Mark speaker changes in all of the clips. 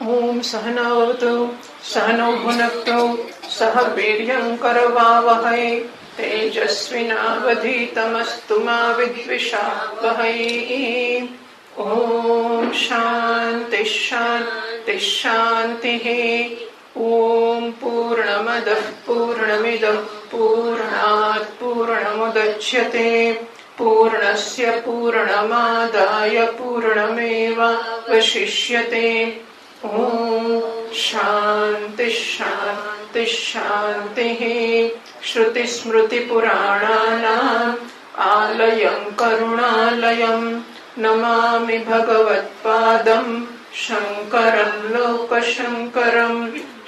Speaker 1: ओम सहनावतु सहनौ भुनक्तु सह वीर्यं करवावहै तेजस्विनावधीतमस्तु मा विद्विषावहै। ओम शांति शांति शांतिः। ओम पूर्णमदः पूर्णमिदं पूर्णात् पूर्णमुदच्यते पूर्णस्य पूर्णमादाय पूर्णमेवावशिष्यते। ओम शांति शांति शांतिः। श्रुतिस्मृतिपुराणानाम् आलयं करुणालयं नमामि भगवत्पादं शङ्करं लोकशङ्करं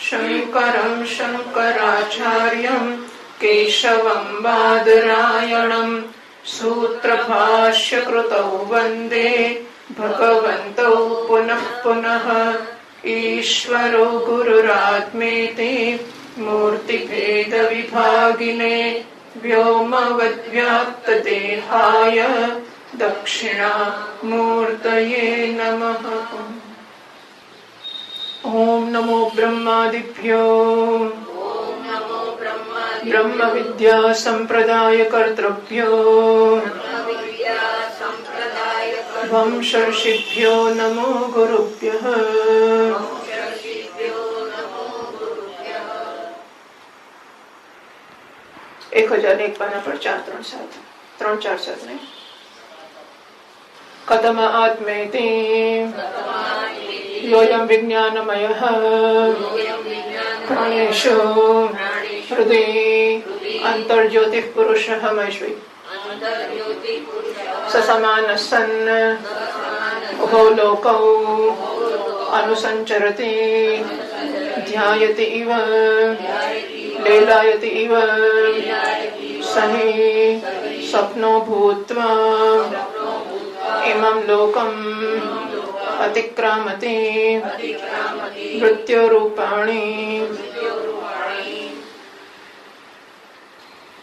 Speaker 1: शङ्करं शङ्कराचार्यं केशवं बादरायणं सूत्रभाष्यकृतौ वन्दे भगवन्तौ पुनः पुनः। ईश्वरो गुरुरात्मेति मूर्तिभेदविभागिने व्योमवद्व्याप्तदेहाय दक्षिणामूर्तये नमः। ओम नमो ब्रह्मादिभ्यो ब्रह्म विद्या संप्रदाय कर्तृभ्यो वंशर्षिभ्यो नमो गुरुभ्यः। एक 1001 पाना पर 4-3-7 में कथम आत्मेति योऽयं विज्ञानमयः प्राणेषु हृदि अन्तर्ज्योतिः पुरुषः मैश्वी ससमानः सन् उभौ लोकौ अनुसञ्चरति ध्यायति इव लीलायति इव सहि स्वप्नो भूत्वा इमं लोकम् अतिक्रामति मृत्युरूपाणि।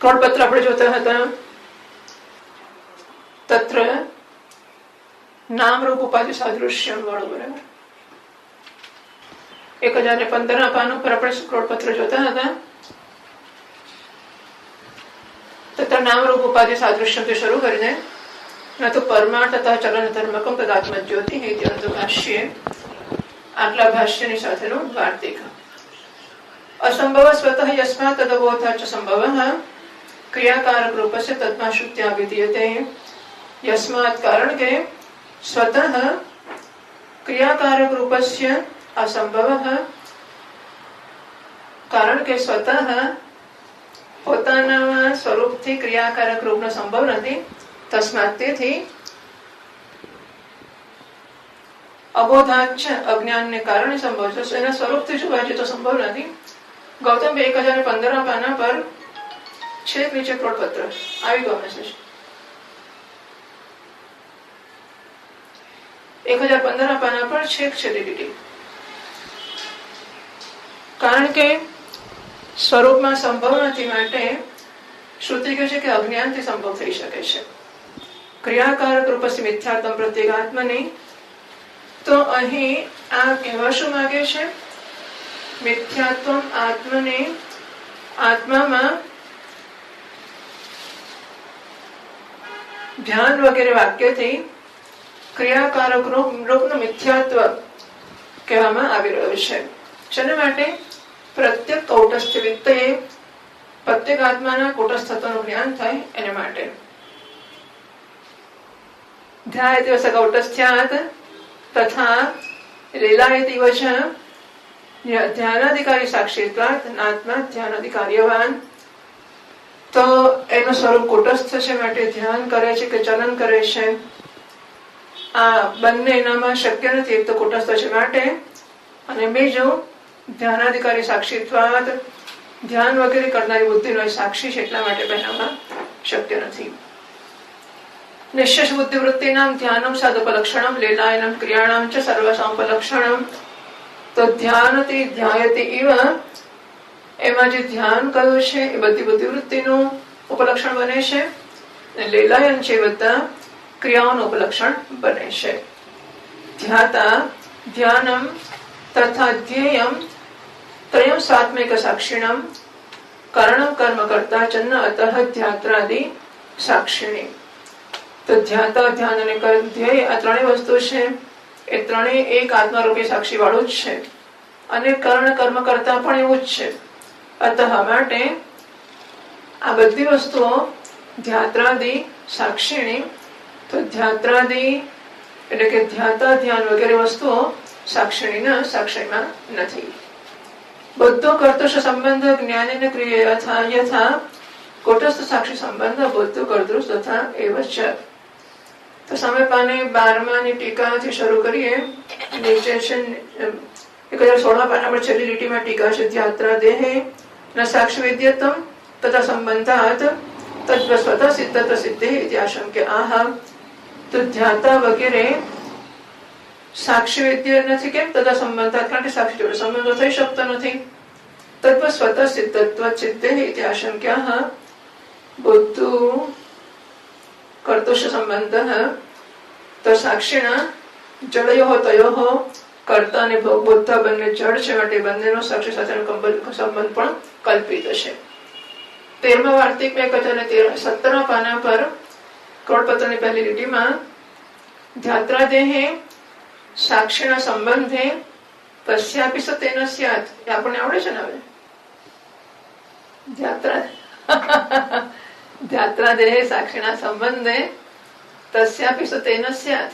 Speaker 1: क्रोडपत्र આપણે જોતા હતા તત્ર નામ રૂપ ઉપાધિ સાદૃશ્યમ વાળું બરાબર 1015 પાનું પર આપણે ક્રોડપત્ર જોતા હતા તત્ર નામ રૂપ ઉપાધિ સાદૃશ્યમ થી શરૂ કરીને न तो परमार्थ तथा चलन धर्मकम तदात्म ज्योति है भाष्य आटला भाष्यनी સાથેનો વાર્તિક असंभव स्वतः यस्मात् तदबोधाच्च संभवः क्रियाकारक रूपस्य तद्भाषुत्या विद्यते। यस्मात् कारण के स्वतः क्रियाकारक रूपस्य असंभवः कारण के स्वतः પોતાના સ્વરૂપથી ક્રિયાકારક રૂપનો સંભવ નથી તસ્માત તેથી અબોધાચ્છ અજ્ઞાનને કારણે સંભવ છે એના સ્વરૂપથી જોવા જઈએ તો સંભવ નથી। ગૌતમ 1015 પાના પર છેક નીચે ક્રોડપત્ર આવી ગયો મેસેજ 1015 પાના પર છેક છે ડીડીટી કારણ કે સ્વરૂપમાં સંભવ નથી માટે શ્રુતિ કહે છે કે અજ્ઞાનથી સંભવ થઈ શકે છે। ક્રિયાકારક રૂપસ્ય મિથ્યાત્મ પ્રત્યેગાત્મને તો અહીં આ કહેવા શું માંગે છે મિથ્યાત્મ આત્મને આત્મામાં ધ્યાન વગેરે વાક્યથી ક્રિયાકારક રૂપનું મિથ્યાત્વ કહેવામાં આવી રહ્યું છે। શેના માટે પ્રત્યેક કૌટસ્થ્ય વિત્તયે પ્રત્યેક આત્માના કુટસ્થત્વનું જ્ઞાન થાય એના માટે। ध्यायति वस कौटस्थ्यात् तथा लीलायति वच ध्यानाधिकारी साक्षीत्वात् आत्मा ध्यानाधिकार्यवान तो एનું સ્વરૂપ કુટસ્થ છે માટે ધ્યાન કરે છે કે ચલન કરે છે આ બંને એનામાં શક્ય નથી। એક તો કુટસ્થ છે માટે અને બીજું ધ્યાનાધિકારી સાક્ષીત્વાત ધ્યાન વગેરે કરનારી બુદ્ધિનો સાક્ષી છે એટલા માટે બેનામાં શક્ય નથી। निश्चय बुद्धिवृत्तीनां ध्यानं सदुपलक्षणं लीलायनं क्रियाणां च सर्वसमुपलक्षणं। तो ध्यानति ध्यायति इव एमां जे ध्यान कयो छे ए बधी बुद्धिवृत्तिનું उपलक्षण बने छे અને લીલાયન છે બધા ક્રિયાઓનું ઉપલક્ષણ બને છે। ध्याता ध्यानम તથા ધ્યેયમ ત્રયમ સ્વાત્મિક સાક્ષિણમ કારણમ કર્મ કરતા ચન્ન અતઃ ધ્યાત્રાદિ સાક્ષિણી. તો ધ્યાતા, ધ્યાન અને ધ્યેય આ ત્રણેય વસ્તુ છે એ ત્રણેય એક આત્મારૂપી સાક્ષી વાળું જ છે અને કર્ણ કર્મ કરતા પણ એવું જ છે. અતઃ માટે આ બધી વસ્તુઓ ધ્યાત્રાદિ સાક્ષિણી. તો ધ્યાત્રાદિ એટલે કે ધ્યાતા, ધ્યાન વગેરે વસ્તુઓ સાક્ષિણીના સાક્ષીમાં નથી. બુદ્ધો કર્તુષ સંબંધ જ્ઞાન ક્રિયા યથા કુટસ્થ સાક્ષી સંબંધ બુદ્ધ કર્તૃ તથા એવ ચ. તો સામે પાને 12માની ટીકાથી શરૂ કરીએ. નીચે છે 1016 પાના પર છેલ્લી લીટીમાં ટીકા છે. ધ્યાત્રા દેહે ન સાક્ષી વિદ્યતમ તથા સંબંધાત તદ્વ સ્વતઃ સિદ્ધત્વ સિદ્ધે ઇતિ આશંક્ય. આહ, તો ધ્યાતા વગેરે સાક્ષી વિદ્ય નથી. કેમ? તથા સંબંધાત, કારણ કે સાક્ષી જોડે સંબંધો થઈ શકતો નથી. તદ્વ સ્વતઃ સિદ્ધત્વ સિદ્ધે ઇતિ આશંક્ય. બુદ્ધુ કર્તુષ સંબંધ, તો સાક્ષીના જડયો તયો કર્તા અને ભોગ બુદ્ધ બંને જડ છે માટે બંનેનો સાક્ષી સાથેનો સંબંધ પણ કલ્પિત છે. 13મા વાર્તિક 17મા પાના પર કરોડપત્રની પહેલી લીટીમાં ધ્યાત્રા દેહે સાક્ષીના સંબંધે કસ્યાપી સતેન સ્યાત. આપણને આવડે છે ને હવે? ધ્યાત્રા દેહે સાક્ષીના સંબંધે તસ્યાપી સતેન સ્યાત.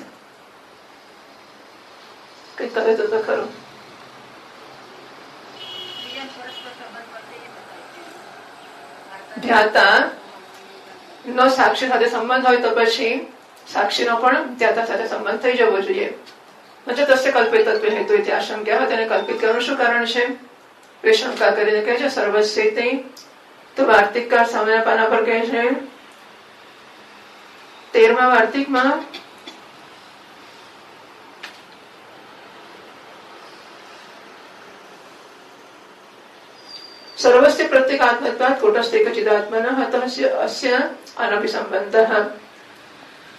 Speaker 1: કઈ કહે તો ખરું. ધ્યાતા નો સાક્ષી સાથે સંબંધ હોય તો પછી સાક્ષીનો પણ ધ્યાતા સાથે સંબંધ થઈ જવો જોઈએ. તસ્ય કલ્પિત તત્વ હેતુ ઇતિ આશંક્ય. તેને કલ્પિત કરવાનું શું કારણ છે? એ શંકા કરીને કહે છે સર્વસ્ય. તો વાર્તિકકાર સામેના પાના પર કહે છે 13મા વાર્તિકમાં સર્વસ્ય પ્રત્યેગાત્મત્વાત કુટસ્થિક ચિદાત્મનઃ અસ્ય અનભિસંબંધઃ.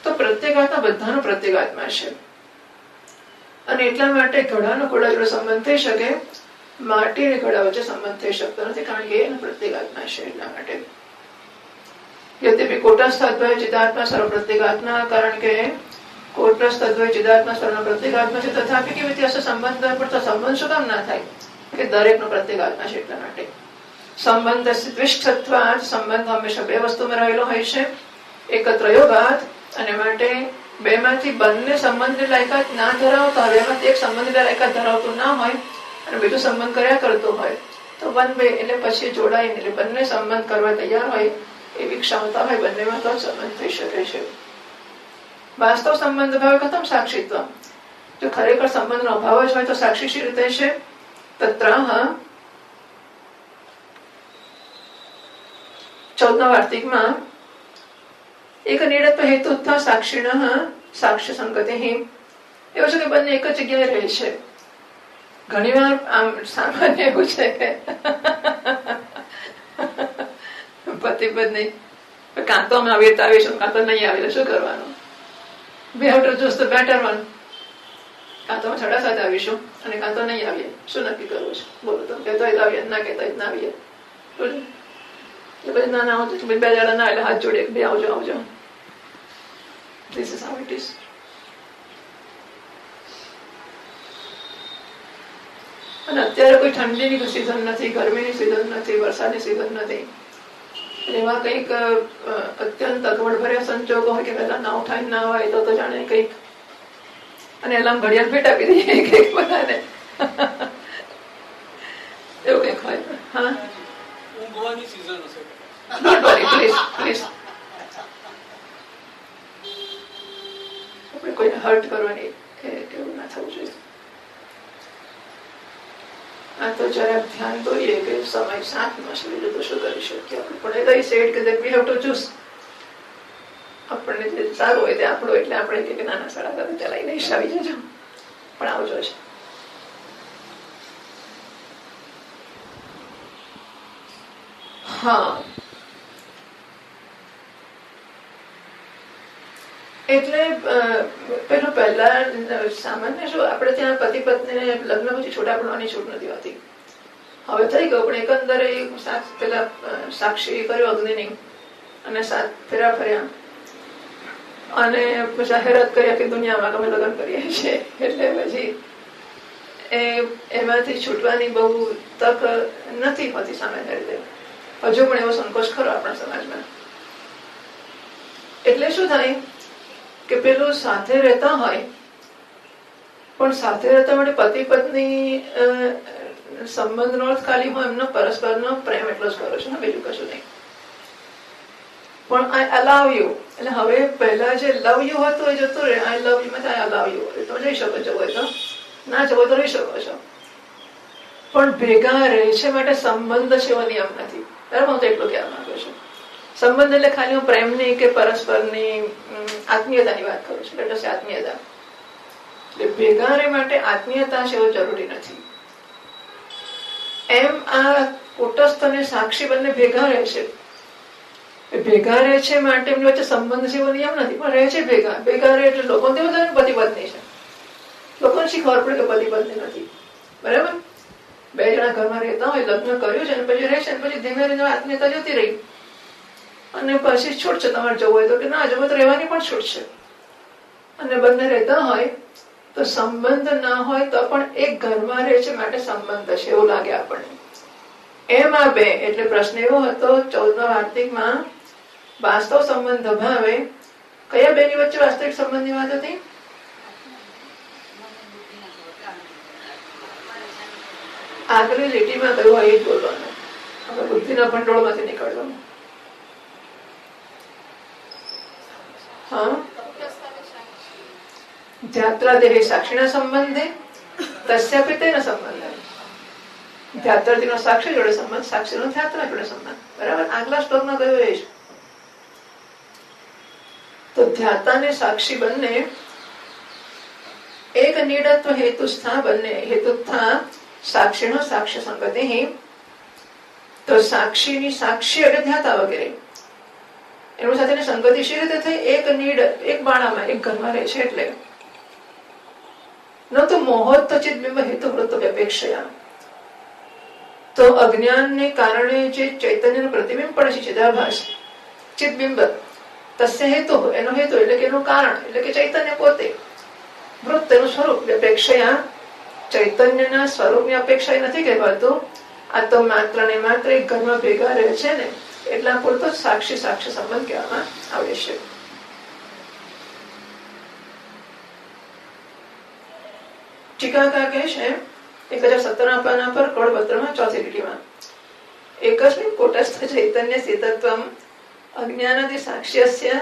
Speaker 1: તો પ્રત્યેગાત્મા બધાનો પ્રત્યેગાત્મા છે અને એટલા માટે ઘડાનો ઘોડા જોડે સંબંધ થઈ શકે, માટી અને ઘડા વચ્ચે સંબંધ થઈ શકતો નથી કારણ કે એનો પ્રત્યેગાત્મા છે. એટલા માટે યદ્યપિ કુટસ્થ અદ્વય ચિદાત્મા સર્વ પ્રત્યેગાત્મા, કારણ કે કુટસ્થ અદ્વય ચિદાત્મા સર્વનો પ્રત્યેગાત્મા છે. તથાપિ કેવી રીતે સંબંધ પડતો સંબંધ શું કામ ના થાય? કે દરેકનો પ્રત્યેગાત્મા છે એટલા માટે. સંબંધ દ્વિષ્ઠત્વાત, સંબંધ હંમેશા બે વસ્તુમાં રહેલો હોય છે. એકત્ર યોગાત, અને માટે બેમાંથી બંને સંબંધની લાયકાત ના ધરાવતા હોય, બેમાંથી એક સંબંધની લાયકાત ધરાવતું ના હોય અને બીજું સંબંધ કર્યા કરતું હોય તો વન બે એટલે પછી જોડાઈને એટલે બંને સંબંધ કરવા તૈયાર હોય એવી ક્ષમતા હોય બંનેમાં તો સંબંધ થઈ શકે છે. વાસ્તવ સંબંધ ભાવે કથમ સાક્ષીત્વ. જો ખરેખર સંબંધનો અભાવ જ હોય તો સાક્ષી શી રીતે છે? તત્રઃ 14મા વાર્તિકમાં એક નિડત્વ હેતુ સાક્ષીણ સાક્ષ્ય સંગતિ. એવું છે કે બંને એક જ જગ્યાએ રહે છે. ઘણી વાર આમ સામાન્ય એવું છે કે પતિ પત્ની કાં તો અમે આવીએ તો આવીશું, કાં તો નહીં આવીએ, શું કરવાનું? We have to choose the better one. કાં તો અમે છડા સાથે આવીશું અને કાં તો નહીં આવીએ, શું નક્કી કરવું છે? બોલો, તમે કહેતો હોય તો આવીએ, ના કહેતા હોય ના આવીએ. પછી ના ના આવજો, બે જણા ના એટલે હાથ જોડે બે આવજો આવજો. This is how it is. અને અત્યારે કોઈ ઠંડીની સિઝન નથી, ગરમીની સિઝન નથી, વરસાદની સિઝન નથી. એમાં કંઈક અત્યંત અગવડભર્યા સંજોગો હોય કે પહેલા ના ઉઠાઈને ના હોય તો જાણે કંઈક, અને એલામ ઘડિયાળ ભેટ આપી દઈએ કંઈક બધાને એવું કંઈક હોય. હા, ઊંઘવાની સિઝન હશે. Don't worry, please, please. આપણે કોઈને હર્ટ કરવાની એવું ના થવું જોઈએ. આ તો જરાક ધ્યાન દોરીએ કે સમય 7 છે, બીજું તો શું કરી શકીએ આપણે. પણ એ સેડ કે we have to choose. આપણને જે સારું હોય તે આપણું, એટલે આપણે કે નાના સાડા કરે ત્યાં લઈને આવી જજો, પણ આવજો છે. હા, એટલે પેલું પહેલા સામાન્ય શું આપણે ત્યાં પતિ પત્નીને લગ્ન પછી છૂટા પડવાની છૂટ નથી હોતી. હવે થઈ ગયું પણ એકંદરે પેલા સાક્ષી કર્યો અગ્નિની અને 7 ફેરા ફર્યા અને જાહેરાત કરી કે દુનિયામાં અમે લગ્ન કરીએ છીએ. એટલે પછી એમાંથી છૂટવાની બહુ તક નથી હોતી સામાન્ય રીતે. હજુ પણ એવો સંકોચ ખરો આપણા સમાજમાં. એટલે શું થાય કે પેલું સાથે રહેતા હોય પણ સાથે રહેતા માટે પતિ પત્ની સંબંધનો અર્થ ખાલી હું એમનો પરસ્પરનો પ્રેમ એટલો જ કરું છું, બીજું કશું નહીં. પણ આઈ અલાવ યુ, એટલે હવે પહેલા જે લવ યુ હતું એ જતું રહે. આઈ લવ યુ માં આઈ અલાવ યુ, તો જઈ શકો છો, હોય તો ના જવો તો રહી શકો છો. પણ ભેગા રહે છે માટે સંબંધ છે એવો નિયમ નથી. બરાબર, હું તો એટલું કહેવા માંગુ છું. સંબંધ એટલે ખાલી હું પ્રેમની કે પરસ્પરની આત્મીયતાની વાત કરું છું. એટલે આત્મીયતા એટલે ભેગા રહે માટે આત્મીયતા છે એવું જરૂરી નથી. એમ આ કુટસ્થ અને સાક્ષી બંને ભેગા રહે છે. ભેગા રહે છે માટે એમની વચ્ચે સંબંધ છે એવો નિયમ નથી, પણ રહે છે ભેગા. ભેગા રહે એટલે લોકો તો બધા પતિ પત્ની છે. લોકોને શી ખબર પડે કે પતિ પત્ની નથી. બરાબર, 2 જણા ઘરમાં રહેતા હોય, લગ્ન કર્યું છે અને પછી રહે છે, પછી ધીમે ધીમે આત્મીયતા જતી રહી અને પછી છૂટ છે. તમારે જવું હોય તો, કે ના જવું તો રહેવાની પણ છૂટ છે. અને બંને રહેતા હોય તો સંબંધ ના હોય તો પણ એક ઘરમાં રહે છે માટે સંબંધ છે એવું લાગે આપણને. એમ આ બે એટલે પ્રશ્ન એવો હતો 14મા વાર્તિકમાં, વાસ્તવ સંબંધ ભાવે કયા બેની વચ્ચે વાસ્તવિક સંબંધની વાત હતી? આગલી લીટીમાં કહ્યું હોય એ જ બોલવાનું. આપણે બુદ્ધિના ભંડોળમાંથી નીકળવાનું. હા, ધ્યાત્રાદેહી સાક્ષીના સંબંધે તસ્યાપી તેના સંબંધે. ધ્યાત્રાદીનો સાક્ષી જોડે સંબંધ, સાક્ષીનો ધ્યાત્રા જોડે સંબંધ. બરાબર, આગલા શ્લોકમાં કહ્યું એ જ. તો ધ્યાતા ને સાક્ષી બંને એક નિડત્વ હેતુસ્થા, બંને હેતુસ્થા સાક્ષીનો સાક્ષ્ય સંગતિ. તો સાક્ષીની સાક્ષી એટલે ધ્યાતા વગેરે એનું સાથેની સંગતિ શી રીતે થઈ? એક નીડ, એક બાણામાં, એક ઘરમાં રહે છે એટલે. ન તો મોહોત્ત ચિદબિંબ હેતુ વૃત્ત અપેક્ષયા. તો અજ્ઞાનને કારણે જે ચૈતન્યનું પ્રતિબિંબ પડે છે, ચિદાભાસ ચિદબિંબ, તસ્ય હેતુ, એનો હેતુ એટલે કે એનું કારણ એટલે કે ચૈતન્ય પોતે, વૃત્ત એનું સ્વરૂપ, અપેક્ષયા ચૈતન્યના સ્વરૂપની અપેક્ષા નથી કહેવાતું. આ તો માત્ર ને માત્ર એક ઘરમાં ભેગા રહે છે ને એટલા પૂરતો સાક્ષી સાક્ષ્ય સંબંધ કહેવામાં આવે છે. ટીકાકાર કહે છે 1017 પાના પર કળપત્રમાં 4થી લીટીમાં, એકસ્મિન કુટસ્થ ચૈતન્ય સ્થિતત્વમ અજ્ઞાનાદિ સાક્ષ્યસ્ય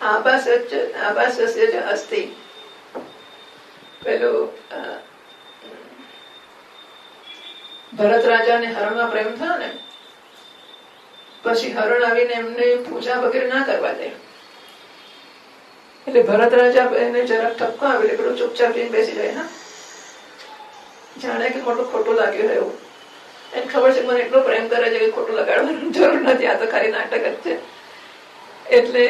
Speaker 1: આભાસસ્ય ચ અસ્તિ. પેલું ભરત રાજાને હરણમાં પ્રેમ થયો ને, પછી હરણ આવીને એમને પૂજા વગેરે ના કરવા દે એટલે ભરત રાજા એને જરાક ઠપકો આવે એટલે પેલું ચૂપચાપ જઈને બેસી જાય. હા, જાણે કે મોટું ખોટું લાગ્યું એવું. એને ખબર છે મને એટલો પ્રેમ કરે છે કે ખોટું લગાડવાની જરૂર નથી, આ તો ખાલી નાટક જ છે. એટલે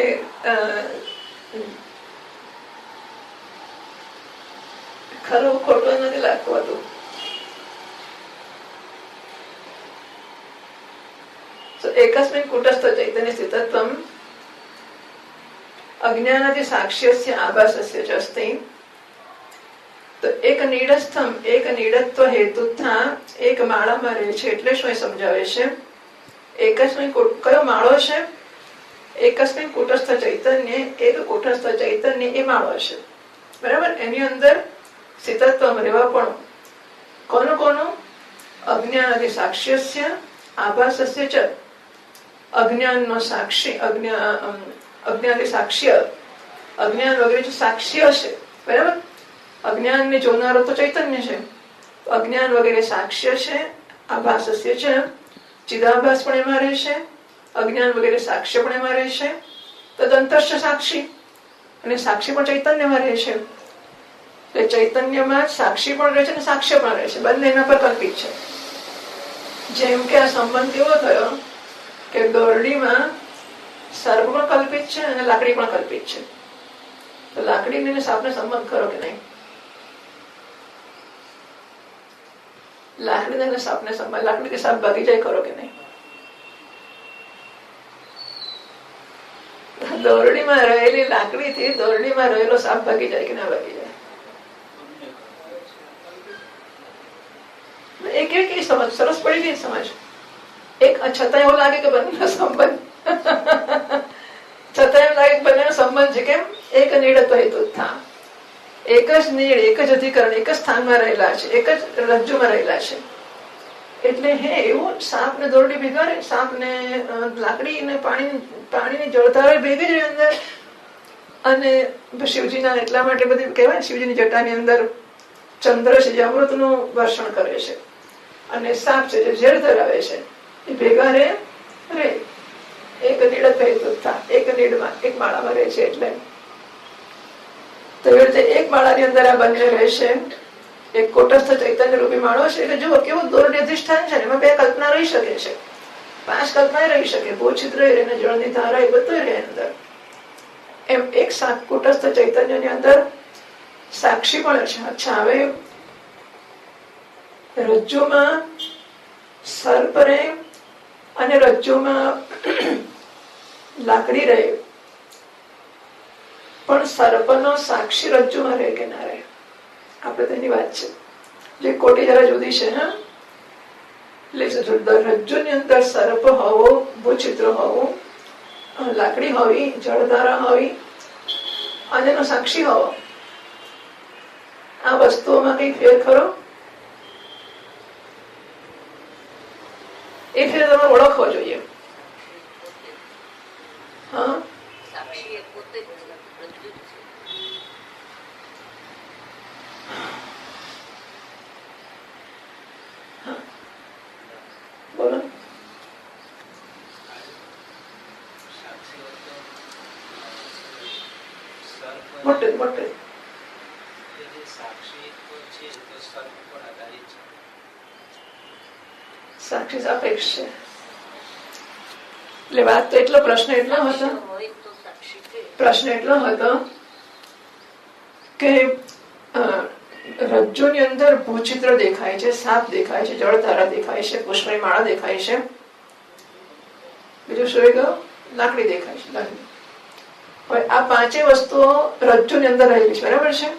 Speaker 1: ખરું ખોટું નથી લાગતું હતું. એકસ્મિન કુટસ્થ ચૈતન્ય સ્થિતત્વમ અજ્ઞાનાદિ સાક્ષ્યસ્ય આભાસસ્ય ચ અસ્તિ. તો એક નિડસ્થમ, એક નિડત્વ હેતુથા એક માળામાં રહે છે એટલે શું એ સમજાવે છે. એકસ્મિન કયો માળો છે? એકસ્મિન કુટસ્થ ચૈતન્ય, એક કુટસ્થ ચૈતન્ય એ માળો છે. બરાબર, એની અંદર સ્થિતત્વમ રહેવા પણ કોનું કોનું? અજ્ઞાનાદિ સાક્ષ્યસ્ય આભાસસ્ય ચ, અજ્ઞાનનો સાક્ષી, અજ્ઞાન સાક્ષ્ય, અજ્ઞાન વગેરે જે સાક્ષ્ય છે. બરાબર, અજ્ઞાનને જોનારો તો ચૈતન્ય છે, અજ્ઞાન વગેરે સાક્ષ્ય છે. આભાસસ્ય છે, ચિદાભાસ પણ એમાં રહેશે, અજ્ઞાન વગેરે સાક્ષ્ય પણ એમાં રહેશે. તદંતશ્ચ સાક્ષી, અને સાક્ષી પણ ચૈતન્યમાં રહેશે. એટલે ચૈતન્યમાં સાક્ષી પણ રહે છે અને સાક્ષ્ય પણ રહે છે, બંને એના પર કલ્પિત છે. જેમ કે આ સંબંધ કેવો થયો કે દોરડીમાં સર્પ પણ કલ્પિત છે અને લાકડી પણ કલ્પિત છે. તો લાકડીને સાપને સંબંધ ખરો કે નહીં? લાકડીને સાપને સંબંધ, લાકડીથી સાપ ભાગી જાય ખરો કે નહીં? દોરડીમાં રહેલી લાકડીથી દોરડીમાં રહેલો સાપ ભાગી જાય કે ના ભાગી જાય? એક એક સમજ સરસ પડી ગઈ સમજ. એક છતાં એવું લાગે કે બંનેનો સંબંધ છતાં એમ લાગે કે બંનેનો સંબંધ છે. કેમ? એક નીડ હેતુથા, એક જ નીડ, એક જ અધિકરણ, એક જ સ્થાનમાં રહેલા છે, એક જ રજ્જુમાં રહેલા છે. એટલે હે એવું સાપ ને દોરડી ભેગા રહે, સાપ ને લાકડી ને પાણીની જળધારા ભેગી જ રહે અંદર. અને શિવજીના એટલા માટે બધી કહેવાય, શિવજીની જટાની અંદર ચંદ્ર છે જે અમૃતનું વર્ષણ કરે છે, અને સાપ છે જે ઝેર ધરાવે છે, એ ભેગા રે એક નીડ હેતુથા, એક નીડમાં, એક માળામાં રહે છે. એટલે તો એવી રીતે એક માળાની અંદર આ બંને રહેશે. એક કોટસ્થ ચૈતન્ય રૂપી માળો છે. એટલે જુઓ કેવું દોરડી અધિષ્ઠાન છે. એમાં બે કલ્પના રહી શકે છે, 5 કલ્પના રહી શકે, ભૂછિત્ર રહે, જળની ધારા, એ બધું રહે અંદર. એમ એક કુટસ્થ ચૈતન્યની અંદર સાક્ષી પણ છે. અચ્છા, હવે રજ્જુમાં સર્પ રહે અને રજ્જુમાં લાકડી રહે, પણ સર્પનો સાક્ષી રજ્જુમાં રહે કે ના રહે? આપણે તેની વાત છે. જે કોટી જરા જુદી છે. રજ્જુની અંદર સર્પ હોવો, ભૂચિત્ર હોવું, લાકડી હોવી, જળધારા હોવી અને એનો સાક્ષી હોવો, આ વસ્તુઓમાં કઈ ફેર ખરો? એ ફેર તમારે ઓળખવો જોઈએ. હા, બોલો. મોટે મોટે સાક્ષી સાપેક્ષ છે. એટલે વાત તો એટલો પ્રશ્ન એટલો હતો કે રજ્જુની અંદર ભૂચિત્ર દેખાય છે, સાપ દેખાય છે, જળધારા દેખાય છે, પુષ્પની માળા દેખાય છે, બીજું શું ગયું? લાકડી દેખાય છે. લાકડી. હવે આ 5 વસ્તુઓ રજ્જુની અંદર રહેલી છે, બરાબર છે?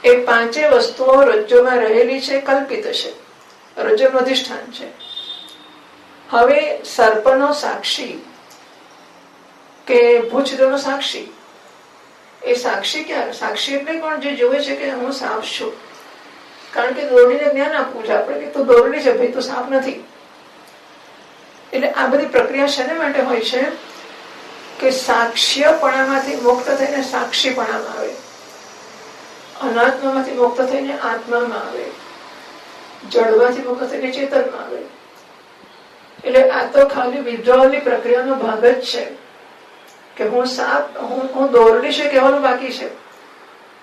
Speaker 1: એ 5 વસ્તુઓ રજ્જુમાં રહેલી છે, કલ્પિત છે, રજ્જુનું અધિષ્ઠાન છે. હવે સર્પનો સાક્ષી કે ભૂચિત્રનો સાક્ષી, એ સાક્ષી ક્યારે? સાક્ષી એટલે કોણ? જે જોવે છે કે હું સાપ છું. કારણ કે દોરડીને જ્ઞાન આપવું છે આપણે કે તું દોરડી છે ભાઈ, તું સાપ નથી. એટલે આ બધી પ્રક્રિયા શેને માટે હોય છે? કે સાક્ષ્યપણામાંથી મુક્ત થઈને સાક્ષીપણામાં આવે, અનાત્મામાંથી મુક્ત થઈને આત્મામાં આવે, જડમાંથી મુક્ત થઈને ચેતનમાં આવે. એટલે આ તો ખાલી વિડ્રોવલની પ્રક્રિયાનો ભાગ જ છે કે હું સાપ, હું દોરડી છે કહેવાનું બાકી છે.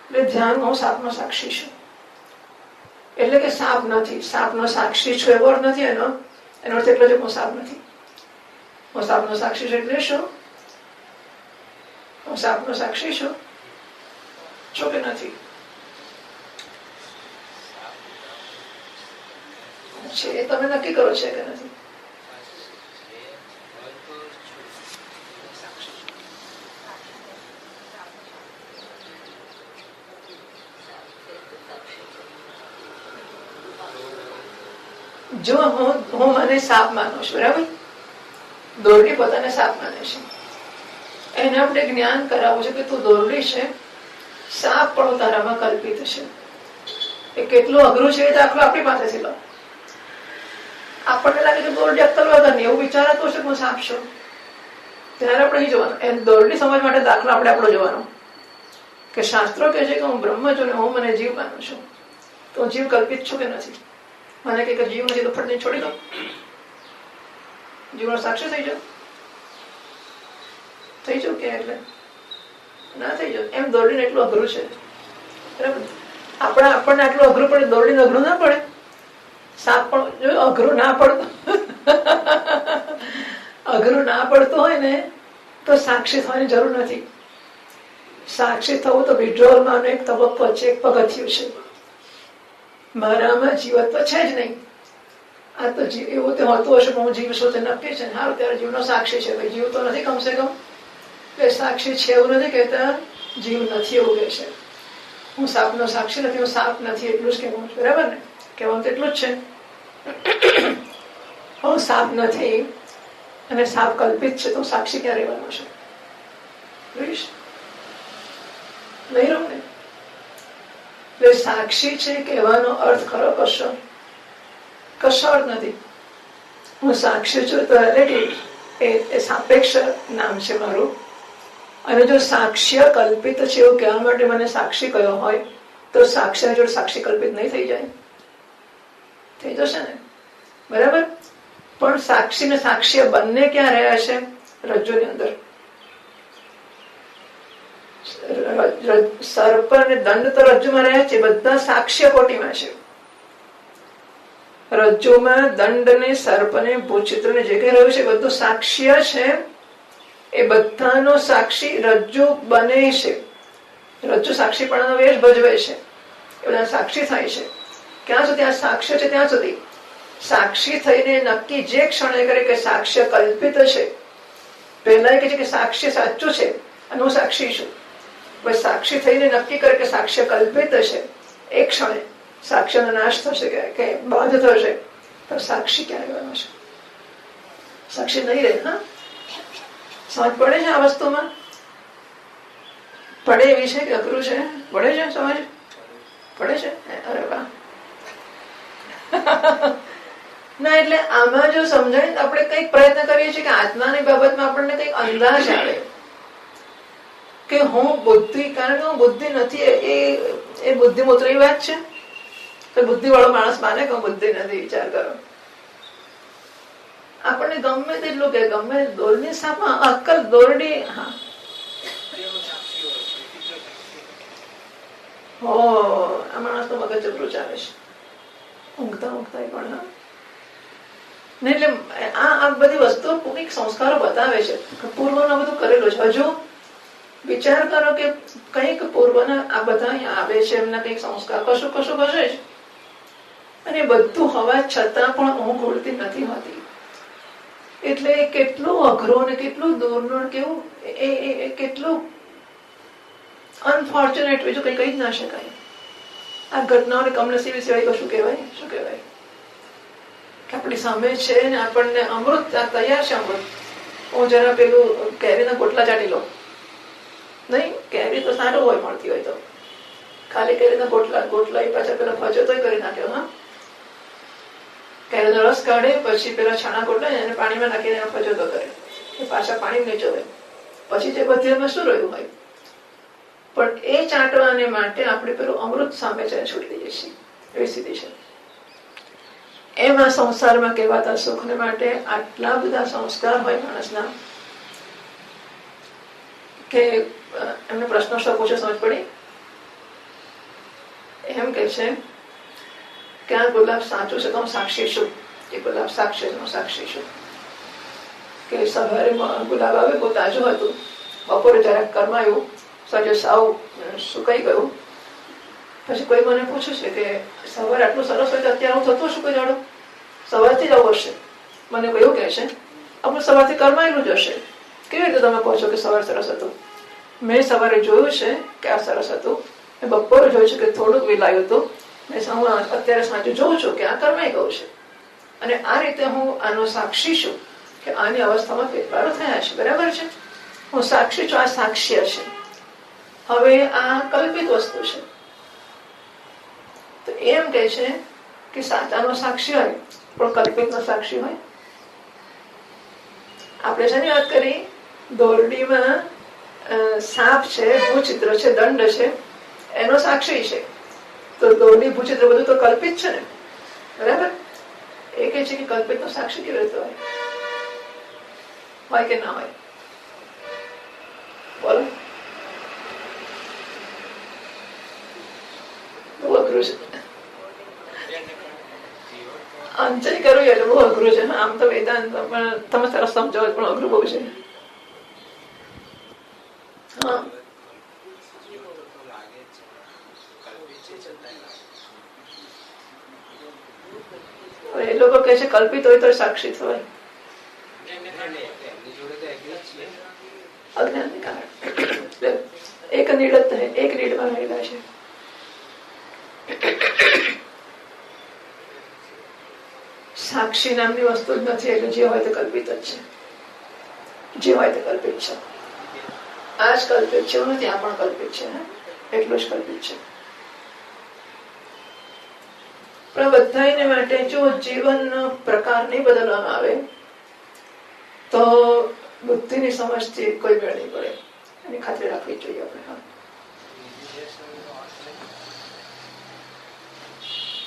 Speaker 1: એટલે ધ્યાન, હું સાપનો સાક્ષી છું. એટલે કે સાપ નથી, સાપનો સાક્ષી છું એવો અર્થ નથી એનો. એનો અર્થ એટલો છે હું સાપ નથી. હું સાપનો સાક્ષી છું એટલે શું? હું સાપનો સાક્ષી છું કે નથી? છે એ તમે નક્કી કરો છે કે નથી? જો હું મને સાપ માનું છું, બરાબર? દોરડી પોતાને સાપ માને છે. એને આપણે જ્ઞાન કરાવવું છે કે તું દોરડી છે, સાપ પણ તારામાં કલ્પિત છે. એ કેટલું અઘરું છે એ દાખલો આપણી પાસેથી લો. આપણને લાગે કે દોરડી અક્કલ વગરની, એવું વિચારાતું છે કે હું સાપ છું, ત્યારે આપણે અહીં જોવાનું. એ દોરડી સમજ માટે દાખલો આપણે આપણો જોવાનો કે શાસ્ત્રો કહે છે કે હું બ્રહ્મ છું ને હું મને જીવ માનું છું. તો હું જીવ કલ્પિત છું કે નથી? મને કે જીવ નથી તો ફટને છોડી દો, જીવનો સાક્ષી થઈ જાવ. થઈ જાવ કે એટલે ના થઈ જાવ. એમ દોરડીને એટલું અઘરું છે, બરાબર? આપણને આટલું અઘરું પડે, દોરડીને અઘરું ના પડે. સાપ પણ જો અઘરું ના પડતું અઘરું ના પડતું હોય ને તો સાક્ષી થવાની જરૂર નથી. સાક્ષી થવું તો વિડ્રોલમાં એક તબક્કો છે, એક પગથિયું છે. મારામાં જીવત્વ છે જ નહીં. આ તો એવું તો હોતું હશે, હું જીવ છું તે નક્કી છે. સારું, ત્યારે જીવનો સાક્ષી છે. ભાઈ જીવ તો નથી કમસે કમ. એટલે સાક્ષી છે એવું નથી કહેતા, જીવ નથી એવું કહે છે. હું સાપનો સાક્ષી નથી, હું સાપ નથી, એટલું જ કહેવું. બરાબર ને? કહેવાનું તો એટલું જ છે. હું સાપ નથી અને સાપ કલ્પિત છે, તો સાક્ષી ક્યાં રહેવાનો છે? નહીં રહું ને. એટલે સાક્ષી છે કહેવાનો અર્થ ખરો કશો અર્થ નથી. હું સાક્ષી છું તો એ સાપેક્ષ નામ છે મારું. અને જો સાક્ષ્ય કલ્પિત છે એવું કહેવા માટે મને સાક્ષી કયો હોય તો સાક્ષ્ય જોડે સાક્ષી કલ્પિત નહીં થઈ જાય? થઈ જશે ને? બરાબર. પણ સાક્ષી ને સાક્ષ્ય બંને ક્યાં રહ્યા છે? રજ્જુની અંદર. સર્પ અને દંડ તો રજ્જુમાં રહ્યા છે, બધા સાક્ષ્ય કોટીમાં છે. રજ્જુમાં દંડ ને સર્પ ને ભૂચિત્ર ને જે કઈ રહ્યું છે બધું સાક્ષ્ય છે. એ બધાનો સાક્ષી રજ્જુ બને છે. રજ્જુ સાક્ષીપણાનો વેશ ભજવે છે. એ બધા સાક્ષી થાય છે. ક્યાં સુધી આ સાક્ષ્ય છે? ત્યાં સુધી સાક્ષી થઈને નક્કી જે ક્ષણે કરે કે સાક્ષ્ય કલ્પિત છે, પહેલા કે છે કે સાક્ષ્ય સાચું છે અને હું સાક્ષી છું. બસ સાક્ષી થઈને નક્કી કરે કે સાક્ષ્ય કલ્પિત છે, એ ક્ષણે સાક્ષ્યનો નાશ થશે કે બાધ થશે, તો સાક્ષી ક્યાં રહેવાનો છે? સાક્ષી નહીં રહે. હા, સમજ પડે છે આ વસ્તુમાં? પડે એવી છે કે અઘરું છે? પડે છે સમજ? પડે છે? અરે વાહ. ના, એટલે આમાં જો સમજાય તો આપણે કઈક પ્રયત્ન કરીએ છીએ કે આત્માની બાબતમાં આપણને કઈક અંદાજ આવે કે હું બુદ્ધિ, કારણ કે હું બુદ્ધિ નથી. એ બુદ્ધિ મૂત્રી વાત છે. તો બુદ્ધિ વાળો માણસ માને કે હું બુદ્ધિ નથી. વિચાર કરો, આપણને ગમે તેટલું કે ગમે દોરની સાપમાં અક્કલ દોરડી. હા, આ માણસ તો મગજ જબરું ચાલે છે ઊંઘતા પણ. હા, નહીં એટલે આ બધી વસ્તુઓ પૂરી સંસ્કારો બતાવે છે. પૂર્વનું બધું કરેલું છે. હજુ વિચાર કરો કે કઈક પૂર્વના આ બધા અહીંયા આવે છે, એમના કઈક સંસ્કાર કશું હશે જ. અને બધું હોવા છતાં પણ ઊંઘ ઉડતી નથી હોતી. એટલે કેટલું અઘરું અને કેટલું દૂરનું, કેવું એ કેટલું અનફોર્ચ્યુનેટ, બીજું કઈ કહી જ ના શકાય. આ ઘટનાઓને કમનસીબી સિવાય કશું કહેવાય? શું કહેવાય? કે આપણી સામે છે ને આપણને અમૃત તૈયાર છે. અમૃત હું જરા પેલું કેરીના ગોટલા ચાટી લો. નહીં, કેરી તો સારું હોય, મળતી હોય તો. ખાલી કેરીના ગોટલા એ પાછા પેલા ભજો તોય કરી નાખ્યો. હા, કેરીનો રસ કાઢે, પછી પેલા છાણા ગોટલા એને પાણીમાં નાખીને ભજો તો કરે, એ પાછા પાણી નીચોવે. પછી જે બધીમાં શું રહ્યું હોય? પણ એ ચાટવાને માટે આપણે પેલું અમૃત સામે જઈને છૂટી દઈએ છીએ. એવી સ્થિતિ છે. એમાં સંસારમાં કહેવાતા સુખને માટે આટલા બધા સંસ્કાર હોય માણસના કે એમને પ્રશ્નો શું પૂછે સમજ પડી? એમ કે છે કે આ ગુલાબ સાચું છે તો હું સાક્ષી છું. એ ગુલાબ સાક્ષી છે, હું સાક્ષી છું. કે સવારે ગુલાબ આવે બહુ તાજું હતું, બપોરે જરાક કરમાયું, સાંજે સાવ સુકાઈ ગયું. પછી કોઈ મને પૂછે છે કે સવારે આટલું સરસ હોય તો અત્યારે હું થતું હશું કોઈ જાડો? સવારથી જ આવું હશે. મને કોઈ એવું કહે છે આપણું સવારથી કરમાયેલું જ હશે. કેવી રીતે તમે કહો છો કે સવાર સરસ હતું? મેં સવારે જોયું છે કે આ સરસ હતું, મેં બપોરે જોયું છે કે થોડુંક વિલાયું હતું, હું અત્યારે સાંજે જોઉં છું કે આ કરમાઈ ગયું છે. અને આ રીતે હું આનો સાક્ષી છું કે આની અવસ્થામાં ફેરફારો થયા છે. બરાબર છે? હું સાક્ષી છું, આ સાક્ષ્ય છે. હવે આ કલ્પિત વસ્તુ છે. તો એમ કે છે કે સાચાનો સાક્ષી હોય પણ કલ્પિતનો સાક્ષી હોય. આપણે શેની વાત કરી? દોરડીમાં સાપ છે, ભૂચિત્ર છે, દંડ છે, એનો સાક્ષી છે. તો દોરડી, ભૂચિત્ર બધું તો કલ્પિત છે ને? બરાબર? એ કે છે કે કલ્પિતનો સાક્ષી કેવી રીતે હોય કે ના હોય? બોલો. બહુ અઘરું છે. અંચય કરવું એટલે બહુ અઘરું છે. આમ તો વેદાંત પણ તમે સરસ સમજાવો પણ અઘરું બહુ છે. હા, એ લોકો કહે છે કલ્પિત હોય તો સાક્ષી થવાય. અજ્ઞાનને કારણે એક નીડ જ એક નીડમાં રહેલા છે. સાક્ષી નામની વસ્તુ જ નથી, એટલે જે હોય તે કલ્પિત જ છે. જે હોય તે કલ્પિત છે. આ જ કલ્પિત છે, એવું નથી આ પણ કલ્પિત છે, એટલું જ કલ્પિત છે. પણ બધાને માટે જો જીવનનો પ્રકાર નહીં બદલવામાં આવે તો બુદ્ધિની સમજથી કોઈ મેળ નહીં પડે. એની ખાતરી રાખવી જોઈએ આપણે.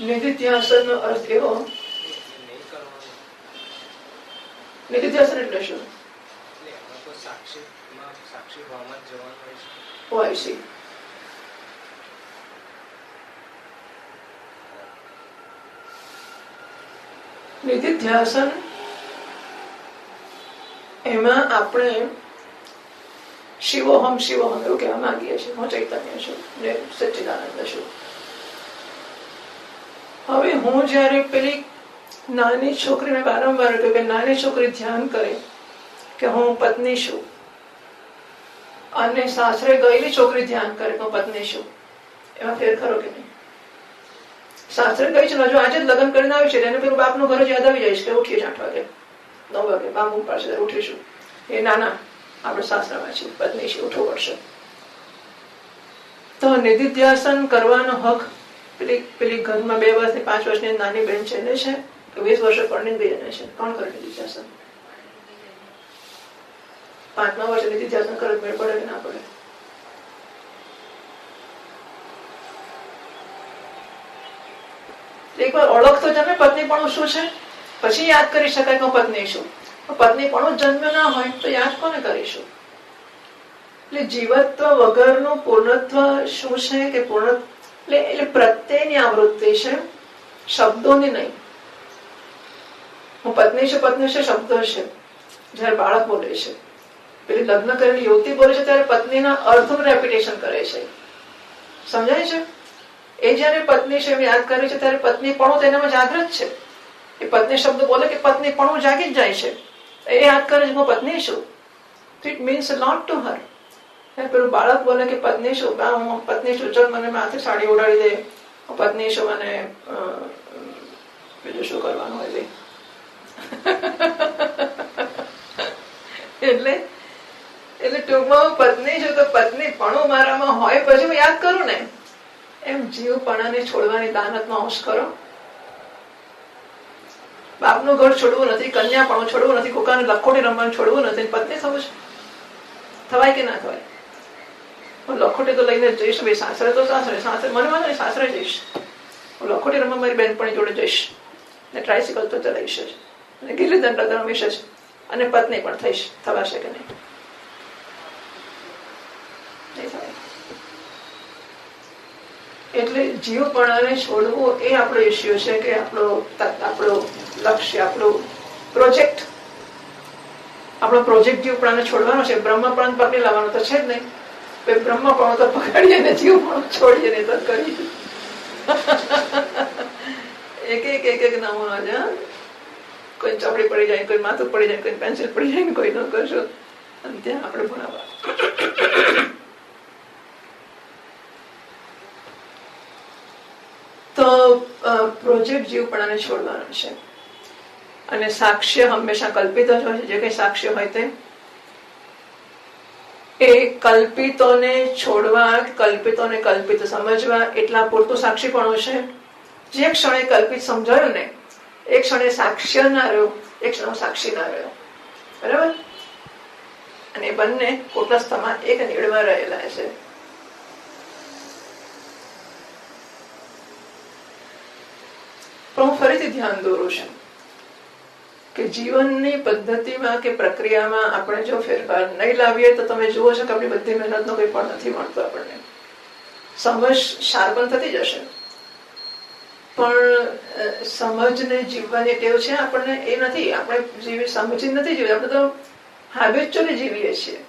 Speaker 1: નિધિધ્યાસન નો અર્થ એવો, નિધિધ્યાસન એટલે શું? નિધિધ્યાસન એમાં આપણે શિવોહમ શિવોહમ એવું કહેવા માંગીએ છીએ. હું ચૈતન્ય છું ને સચ્ચિદાનંદ છું. હવે હું જયારે પેલી નાની છોકરીને વારંવાર કહ્યું કે નાની છોકરી ધ્યાન કરે કે હું પત્ની છું, અને સાસરે ગયેલી છોકરી ધ્યાન કરે કે હું પત્ની છું, એમાં ફેર ખરો કે નહીં? સાસરે ગઈ છે, હજુ આજે જ લગ્ન કરીને આવી છે, એને પેલું બાપનું ઘર યાદ આવી જાય છે કે ઉઠીએ 8 વાગે 9 વાગે બાપુ પાસે ઉઠીશું. એ નાના આપણે સાસરામાં છીએ, પત્ની છે, ઉઠવું પડશે. તો નિધિધ્યાસન કરવાનો હક પેલી ઘરમાં 2 વર્ષની 5 વર્ષની નાની બેન છે એને છે કે 20 વર્ષે પરણી ગઈ એને છે? કોણ કરે નિધિધ્યાસન? 5મા વર્ષે નિધિધ્યાસન કરે મેળ પડે કે ના પડે? એકવાર ઓળખ તો જમે પત્નીપણું શું છે, પછી યાદ કરી શકાય કે હું પત્ની છું. પત્નીપણું જન્મ ના હોય તો યાદ કોને કરીશું? એટલે જીવત્વ વગરનું પૂર્ણત્વ શું છે કે પૂર્ણ એટલે પ્રત્યેની આવૃત્તિ છે, શબ્દોની નહીં. હું પત્ની છું, પત્ની છે શબ્દો છે. જયારે બાળક બોલે છે, પેલી લગ્ન કરેલી યુવતી બોલે છે ત્યારે પત્નીના અર્થનું રેપિટેશન કરે છે. સમજાય છે? એ જયારે પત્ની છે એમ યાદ કરે છે ત્યારે પત્નીપણું તેનામાં જાગૃત છે. એ પત્ની શબ્દ બોલે કે પત્નીપણું જાગી જ જાય છે. એ યાદ કરે છે હું પત્ની છું. It means uh lot to her. પેલું બાળક બોલે કે પત્ની છું, હું પત્ની છું, ચલ મને માથે સાડી ઓઢાડી દે, હું પત્ની છું, મને બીજું શું કરવાનું હોય તે. એટલે ટૂંકમાં પત્ની છું તો પત્નીપણું મારામાં હોય પછી હું યાદ કરું ને. એમ જીવપણાને છોડવાની દાનતમાં અંશ કરો. બાપનું ઘર છોડવું નથી, કન્યાપણું છોડવું નથી, કુકાને લખોટી રમવાનું છોડવું નથી, પત્ની થવું છે. થવાય કે ના થવાય? હું લખોટી તો લઈને જઈશ, ભાઈ સાસરે તો સાસરે સાસરે મને વાંધો નહીં, સાસરે જઈશ. હું લખોટી રમવા મારી બેનપણી જોડે જઈશ, ને ટ્રાયસિકલ તો ચલાવીશ જ, અને ગીલી દંડ રમીશ જ, અને પત્ની પણ થઈશ. થવાશે કે નહીં? નહીં થાય. એટલે જીવપણાને છોડવું એ આપણો ઇસ્યુ છે કે આપણો લક્ષ્ય, આપણો પ્રોજેક્ટ જીવપણાને છોડવાનો છે. બ્રહ્મપણ પકડી લાવવાનો તો છે જ નહીં. બ્રહ્મપણો તો પકડીએ ને જીવપણો છોડીએ ને તો કરીએ. એક નવું આજે કોઈ ચોપડી પડી જાય, કોઈ માથું પડી જાય, કોઈ પેન્સિલ પડી જાય, કોઈ ન કરશો, અને ત્યાં આપણે ભણાવવા. તો પ્રોજેક્ટ જીવપણાને છોડવાનો છે. અને સાક્ષ્ય હંમેશા કલ્પિત જ હોય છે. જે કઈ સાક્ષ્ય હોય તે એ કલ્પિતોને છોડવા, કલ્પિતોને કલ્પિત સમજવા એટલા પૂરતું સાક્ષીપણું છે. જે ક્ષણે કલ્પિત સમજાયું ને એ ક્ષણે સાક્ષ્ય ના રહ્યો, એક ક્ષણ સાક્ષી ના રહ્યો. બરાબર? અને એ બંને કુટસ્થમાં એક નીડમાં રહેલા છે. પણ હું ફરીથી ધ્યાન દોરું છું કે જીવનની પદ્ધતિમાં કે પ્રક્રિયામાં આપણે જો ફેરફાર નહીં લાવીએ તો તમે જુઓ છો કે આપણી બધી મહેનતનો કોઈ પણ નથી મળતો. આપણને સમજ શાર્પન થતી જશે, પણ સમજને જીવવાની ટેવ છે આપણને એ નથી. આપણે સમજી નથી જીવી, આપણે તો હેબિચ્યુઅલી જીવીએ છીએ.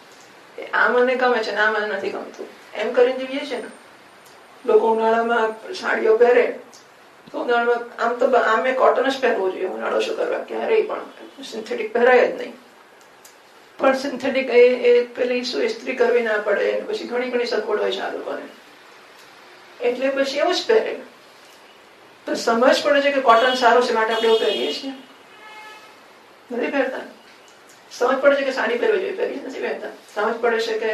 Speaker 1: આ મને ગમે છે ને આ મને નથી ગમતું એમ કરીને જીવીએ છીએ ને. લોકો ઉનાળામાં સાડીઓ પહેરે, તો ઉનાળામાં આમ તો આમે કોટન જ પહેરવું જોઈએ. ઉનાળો શું કરવા, ક્યારેય પણ સિન્થેટિક પહેરાય જ નહીં. પણ સિન્થેટિક એ પેલી શું ઇસ્ત્રી કરવી ના પડે, પછી ઘણી ઘણી સગવડ હોય છે આ લોકોને, એટલે પછી એવું જ પહેરે. તો સમજ પડે છે કે કોટન સારું છે માટે આપણે એવું પહેરીએ છીએ, નથી પહેરતા. સમજ પડે છે કે સાડી પહેરવી જોઈએ, પહેરીએ નથી પહેરતા. સમજ પડે છે કે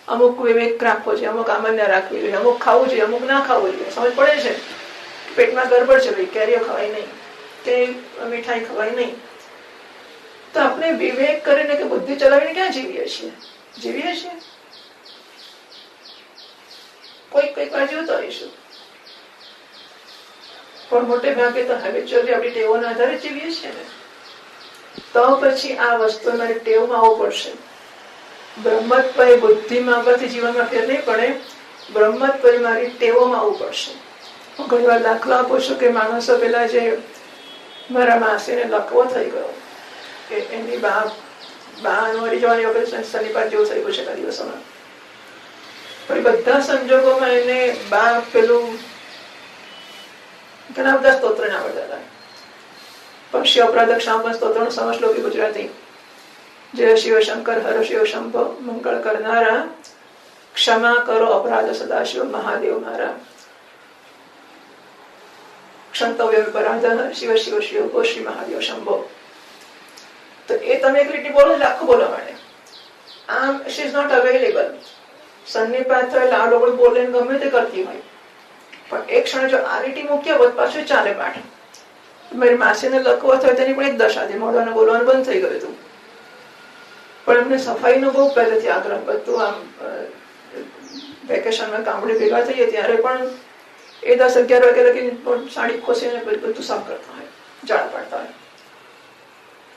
Speaker 1: અમુક વિવેક રાખવો જોઈએ, અમુક આમન્ય રાખવી જોઈએ, અમુક ખાવું જોઈએ, અમુક ના ખાવું જોઈએ. સમજ પડે છે પેટમાં ગરબડ છે, ભાઈ કેરીઓ ખવાય નહીં કે મીઠાઈ ખવાય નહીં. તો આપણે વિવેક કરીને કે બુદ્ધિ ચલાવીને ક્યાં જીવીએ છીએ? જીવીએ છીએ કોઈક વાર જીવતો હોઈશું, પણ મોટે ભાગે તો હેબિચ્યુઅલી આપણી ટેવોના આધારે જીવીએ છીએ ને. તો પછી આ વસ્તુ મારી ટેવમાં આવવું પડશે. બ્રહ્મત્વ એ બુદ્ધિમાં આવવાથી જીવનમાં ફેર નહીં પડે, બ્રહ્મત્વ મારી ટેવોમાં આવવું પડશે. હું ઘણી વાર દાખલો આપું છું કે માણસો પેલા જે મારા માસીને લકવો થઈ ગયો, કે એની બા મરી જવાની વખતે શનિપાત જેવું થઈ ગયું છે દિવસોમાં. પણ બધા સંજોગોમાં એને બા પેલું ઘણા બધા સ્તોત્ર ના આવડતા હતા. પણ શિવ પ્રદક્ષિણા સ્તોત્રનો સમજ લો કે ગુજરાતી. જય શિવ શંકર હર શિવ શંભો મંગળ કરનારા, ક્ષમા કરો અપરાધ સદાશિવ મહાદેવ મારા, ક્ષંતવ્ય વિપરાધ શિવ શિવ શિવ ગો શ્રી મહાદેવ શંભો. તો એ તમે એક લીટી બોલો, આખું બોલવા માટે. આમ શી ઇઝ નોટ અવેલેબલ. સન્નિપાત હોય લાડોગળ બોલે ગમે તે કરતી હોય, પણ એક ક્ષણ જો આ લીટી મૂક્યા હોત પાછું ચાલે પાઠ. મારી માસીને લખવો થયો તેની પણ એક દશા હતી, મોઢવાનું બોલવાનું બંધ થઈ ગયું હતું. પણ એમને સફાઈનો બહુ પહેલેથી આગ્રહ. બધું આમ વેકેશનમાં ગામડે ભેગા થઈએ ત્યારે પણ એ 10-11 વાગે લગી સાડી ખોસીને બધું સાફ કરતા હોય, ઝાડા પાડતા હોય.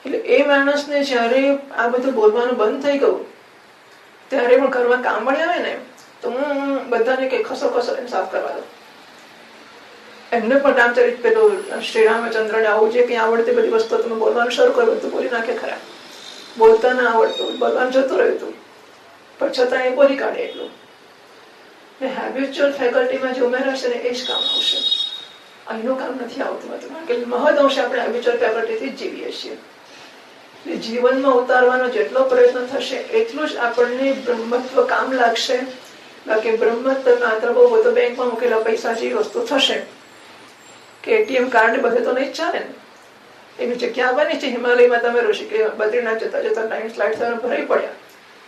Speaker 1: એટલે એ માણસને જયારે આ બધું બોલવાનું બંધ થઈ ગયું ત્યારે પણ ઘરમાં કામવાળી આવે ને તો હું બધાને કે ખસો ખસો એને સાફ કરવા દઉં. એમને પણ રામચરિત પેલું શ્રી રામચંદ્રને આવું જે કઈ આવડતી બધી વસ્તુ તમે બોલવાનું શરૂ કર્યું બધું બોલી નાખે. ખરા બોલતા ના આવડતું, બોલવાનું જતું રહ્યું હતું, પણ છતાં એ બોલી કાઢે એટલું. હેબિચ્યુઅલ ફેકલ્ટીમાં જે ઉમેરાશે ને એ જ કામ આવશે, અહીંનું કામ નથી આવતું હતું. કારણ કે મહદ અંશે આપણે હેબિચ્યુઅલ ફેકલ્ટીથી જ જીવીએ છીએ. જીવનમાં ઉતારવાનો જેટલો પ્રયત્ન થશે એટલું જ આપણને બ્રહ્મત્વ કામ લાગશે. બાકી બ્રહ્મત્વ માત્ર બહુ બધો બેંકમાં મૂકેલા પૈસા જેવી વસ્તુ થશે કે એટીએમ કાર્ડ બધે તો નહીં જ ચાલે ને. એની જગ્યા બની છે હિમાલયમાં, તમે ઋષિકેશ બદ્રીનાથ જતા જતા લાઈન સ્લાઇડ થઈને ભરાઈ પડ્યા,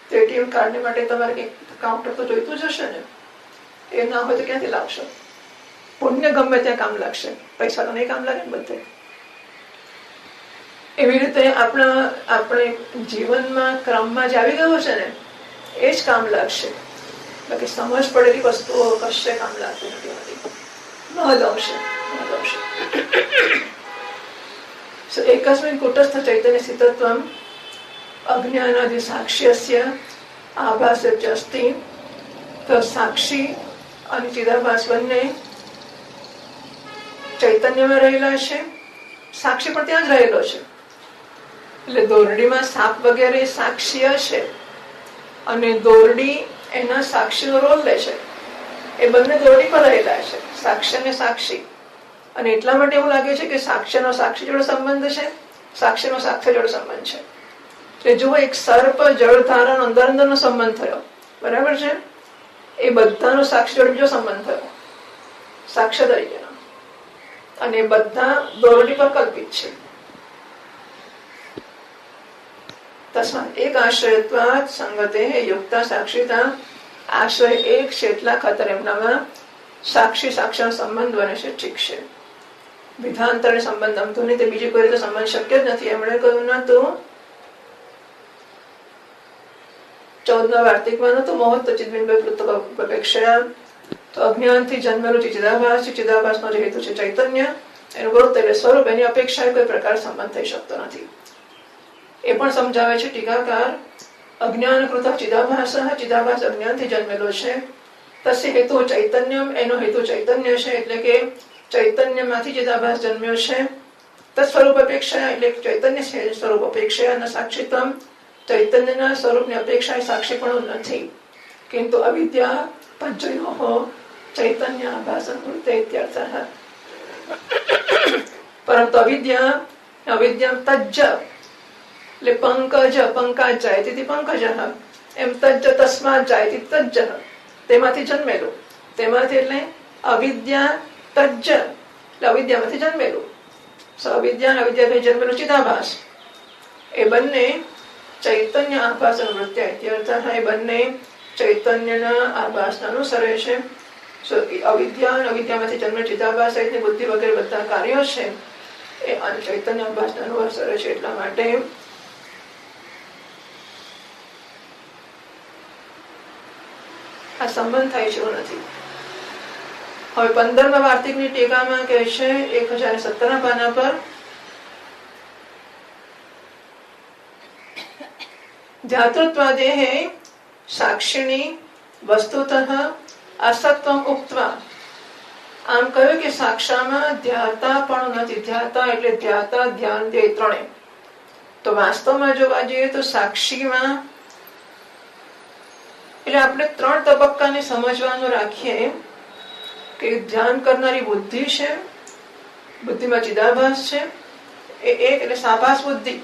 Speaker 1: તો એટીએમ કાર્ડ માટે તમારે કંઈક કાઉન્ટર તો જોઈતું જ હશે ને. એ ના હોય તો ક્યાંથી લાવશો? પુણ્ય ગમે ત્યાં કામ લાગશે, પૈસા તો નહીં કામ લાગે ને બધે. એવી રીતે આપણે જીવનમાં ક્રમમાં જે આવી ગયો છે ને એ જ કામ લાગશે. બાકી સમજ પડેલી વસ્તુઓ કશે કામ લાગતી નથી. મહદ અંશે. એકસ્મિન કુટસ્થ ચૈતન્ય સ્થિતત્વમ અજ્ઞાનાદિ સાક્ષ્યસ્ય આભાસસ્ય અસ્તિ. તો સાક્ષી અને ચિદાભાસ બંને ચૈતન્યમાં રહેલા છે. સાક્ષી પણ ત્યાં જ રહેલો છે. એટલે દોરડીમાં સાપ વગેરે સાક્ષી હશે અને દોરડી એના સાક્ષીનો રોલ લે છે. એ બંને દોરડી પર રહેલા છે, સાક્ષ્ય અને સાક્ષી. અને એટલા માટે એવું લાગે છે કે સાક્ષ્યનો સાક્ષી જોડે સંબંધ છે, સાક્ષ્યનો સાક્ષ્ય જોડે સંબંધ છે. એટલે જો એક સર્પ જળધારાનો અંદર અંદરનો સંબંધ થયો, બરાબર છે, એ બધાનો સાક્ષી જોડે બીજો સંબંધ થયો સાક્ષ્ય તરીકેનો, અને બધા દોરડી પર કલ્પિત છે. તસ્માત એક આશ્રયત્વાત સંગતે યુક્તા સાક્ષીતા. આશ્રય એક છે એટલા ખાતર એમનામાં સાક્ષી સાક્ષર સંબંધ બને છે. ઠીક છે, વિધાંતર સંબંધ અમતું નહીં, તે બીજી કોઈ રીતે સંબંધ શક્ય જ નથી. એમણે કહ્યું ના તો 14મા વાર્તિકમાં નતું મોહત ચિદબિંબ અપેક્ષા. તો અજ્ઞાનથી જન્મેલું છે ચિદાભાસ. ચિદાભાસનો જે હેતુ છે ચૈતન્ય, એનું વૃત્ત એટલે સ્વરૂપ, એની અપેક્ષાએ કોઈ પ્રકાર સંબંધ થઈ શકતો નથી. એ પણ સમજાવે છે ટીકાકાર. અજ્ઞાન કૃત ચિદાભાસ. ચિદાભાસ અજ્ઞાનથી જન્મેલો છે. તસ્ય હેતુ ચૈતન્યમ, એનો હેતુ ચૈતન્ય છે. એટલે કે ચૈતન્યમાંથી ચિદાભાસ જન્મ્યો છે. તત્સ્વરૂપ અપેક્ષા એટલે ચૈતન્ય છે સ્વરૂપ અપેક્ષા. અને સાક્ષીત્વમ, ચૈતન્યના સ્વરૂપની અપેક્ષા એ સાક્ષી પણ નથી. કિંતુ અવિદ્યા પજ્જયો ચૈતન્ય આભાસન વૃત્તે ઇત્યર્થઃ. પરંતુ અવિદ્યા તજ્જ એટલે પંકજ પંકાજ જાય તેથી પંકજ એમ તજ્જ તસ્માત જાય તેથી તજ્જ તેમાંથી જન્મેલું. તેમાંથી એટલે અવિદ્યા તજ્જ એટલે અવિદ્યામાંથી જન્મેલું. અવિદ્યા અવિદ્યાથી જન્મેલું ચિદાભાસ એ બંને ચૈતન્ય આભાસ વૃત્તિ ઇત્યર્થ. એ બંને ચૈતન્યના આભાસને અનુસરે છે. અવિદ્યા અને અવિદ્યામાંથી જન્મેલ ચિદાભાસ સહિતની બુદ્ધિ વગેરે બધા કાર્યો છે એ ચૈતન્ય આભાસને અનુસરે છે. એટલા માટે આ સંબંધ થાય છે એવું નથી. હવે 15મા વાર્તિકની ટીકામાં કહે છે 1017 પાના પર ધ્યાતૃત્વાદેહે સાક્ષિણી વસ્તુતઃ અસત્વમ ઉક્ત્વા. આમ કહ્યું કે સાક્ષામાં ધ્યાતા પણ નથી. ધ્યાતા એટલે ધ્યાતા ધ્યાન દે ત્રણે. તો વાસ્તવમાં જોવા જઈએ તો સાક્ષીમાં એટલે આપણે 3 તબક્કાને સમજવાનું રાખીએ કે ધ્યાન કરનારી બુદ્ધિ છે, બુદ્ધિમાં ચિદાભાસ છે, એ એક એટલે સાભાસ બુદ્ધિ,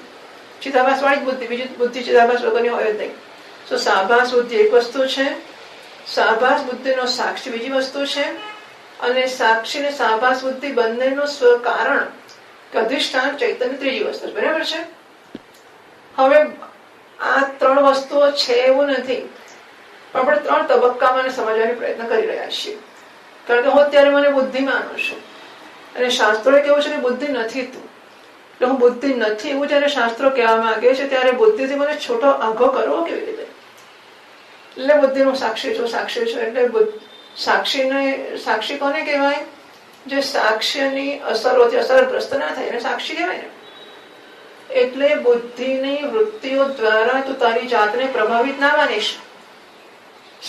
Speaker 1: ચિદાભાસ વાળી બુદ્ધિ, બીજી બુદ્ધિ ચિદાભાસ વગરની હોય જ નહીં. તો સાભાસ બુદ્ધિ એક વસ્તુ છે, સાભાસ બુદ્ધિનો સાક્ષી બીજી વસ્તુ છે, અને સાક્ષી ને સાભાસ બુદ્ધિ બંનેનો સ્વકારણ અધિષ્ઠાન ચૈતન્ય ત્રીજી વસ્તુ છે. બરાબર છે. હવે આ 3 વસ્તુઓ છે એવું નથી, પણ આપણે 3 તબક્કામાં સમજવાનો પ્રયત્ન કરી રહ્યા છીએ. કારણ કે હું અત્યારે મને બુદ્ધિ માનું છું અને શાસ્ત્રોએ કેવું છે કે બુદ્ધિ નથી તું, એટલે હું બુદ્ધિ નથી એવું જયારે શાસ્ત્રો કહેવા માંગે છે ત્યારે બુદ્ધિથી મને છૂટો આઘો કરવો કેવી રીતે? એટલે બુદ્ધિનો સાક્ષી છું, સાક્ષી છું. એટલે સાક્ષી કોને કહેવાય? જે સાક્ષ્યની અસરોથી અસરગ્રસ્ત ના થાય એને સાક્ષી કહેવાય ને. એટલે બુદ્ધિની વૃત્તિઓ દ્વારા તું તારી જાતને પ્રભાવિત ના માનીશ.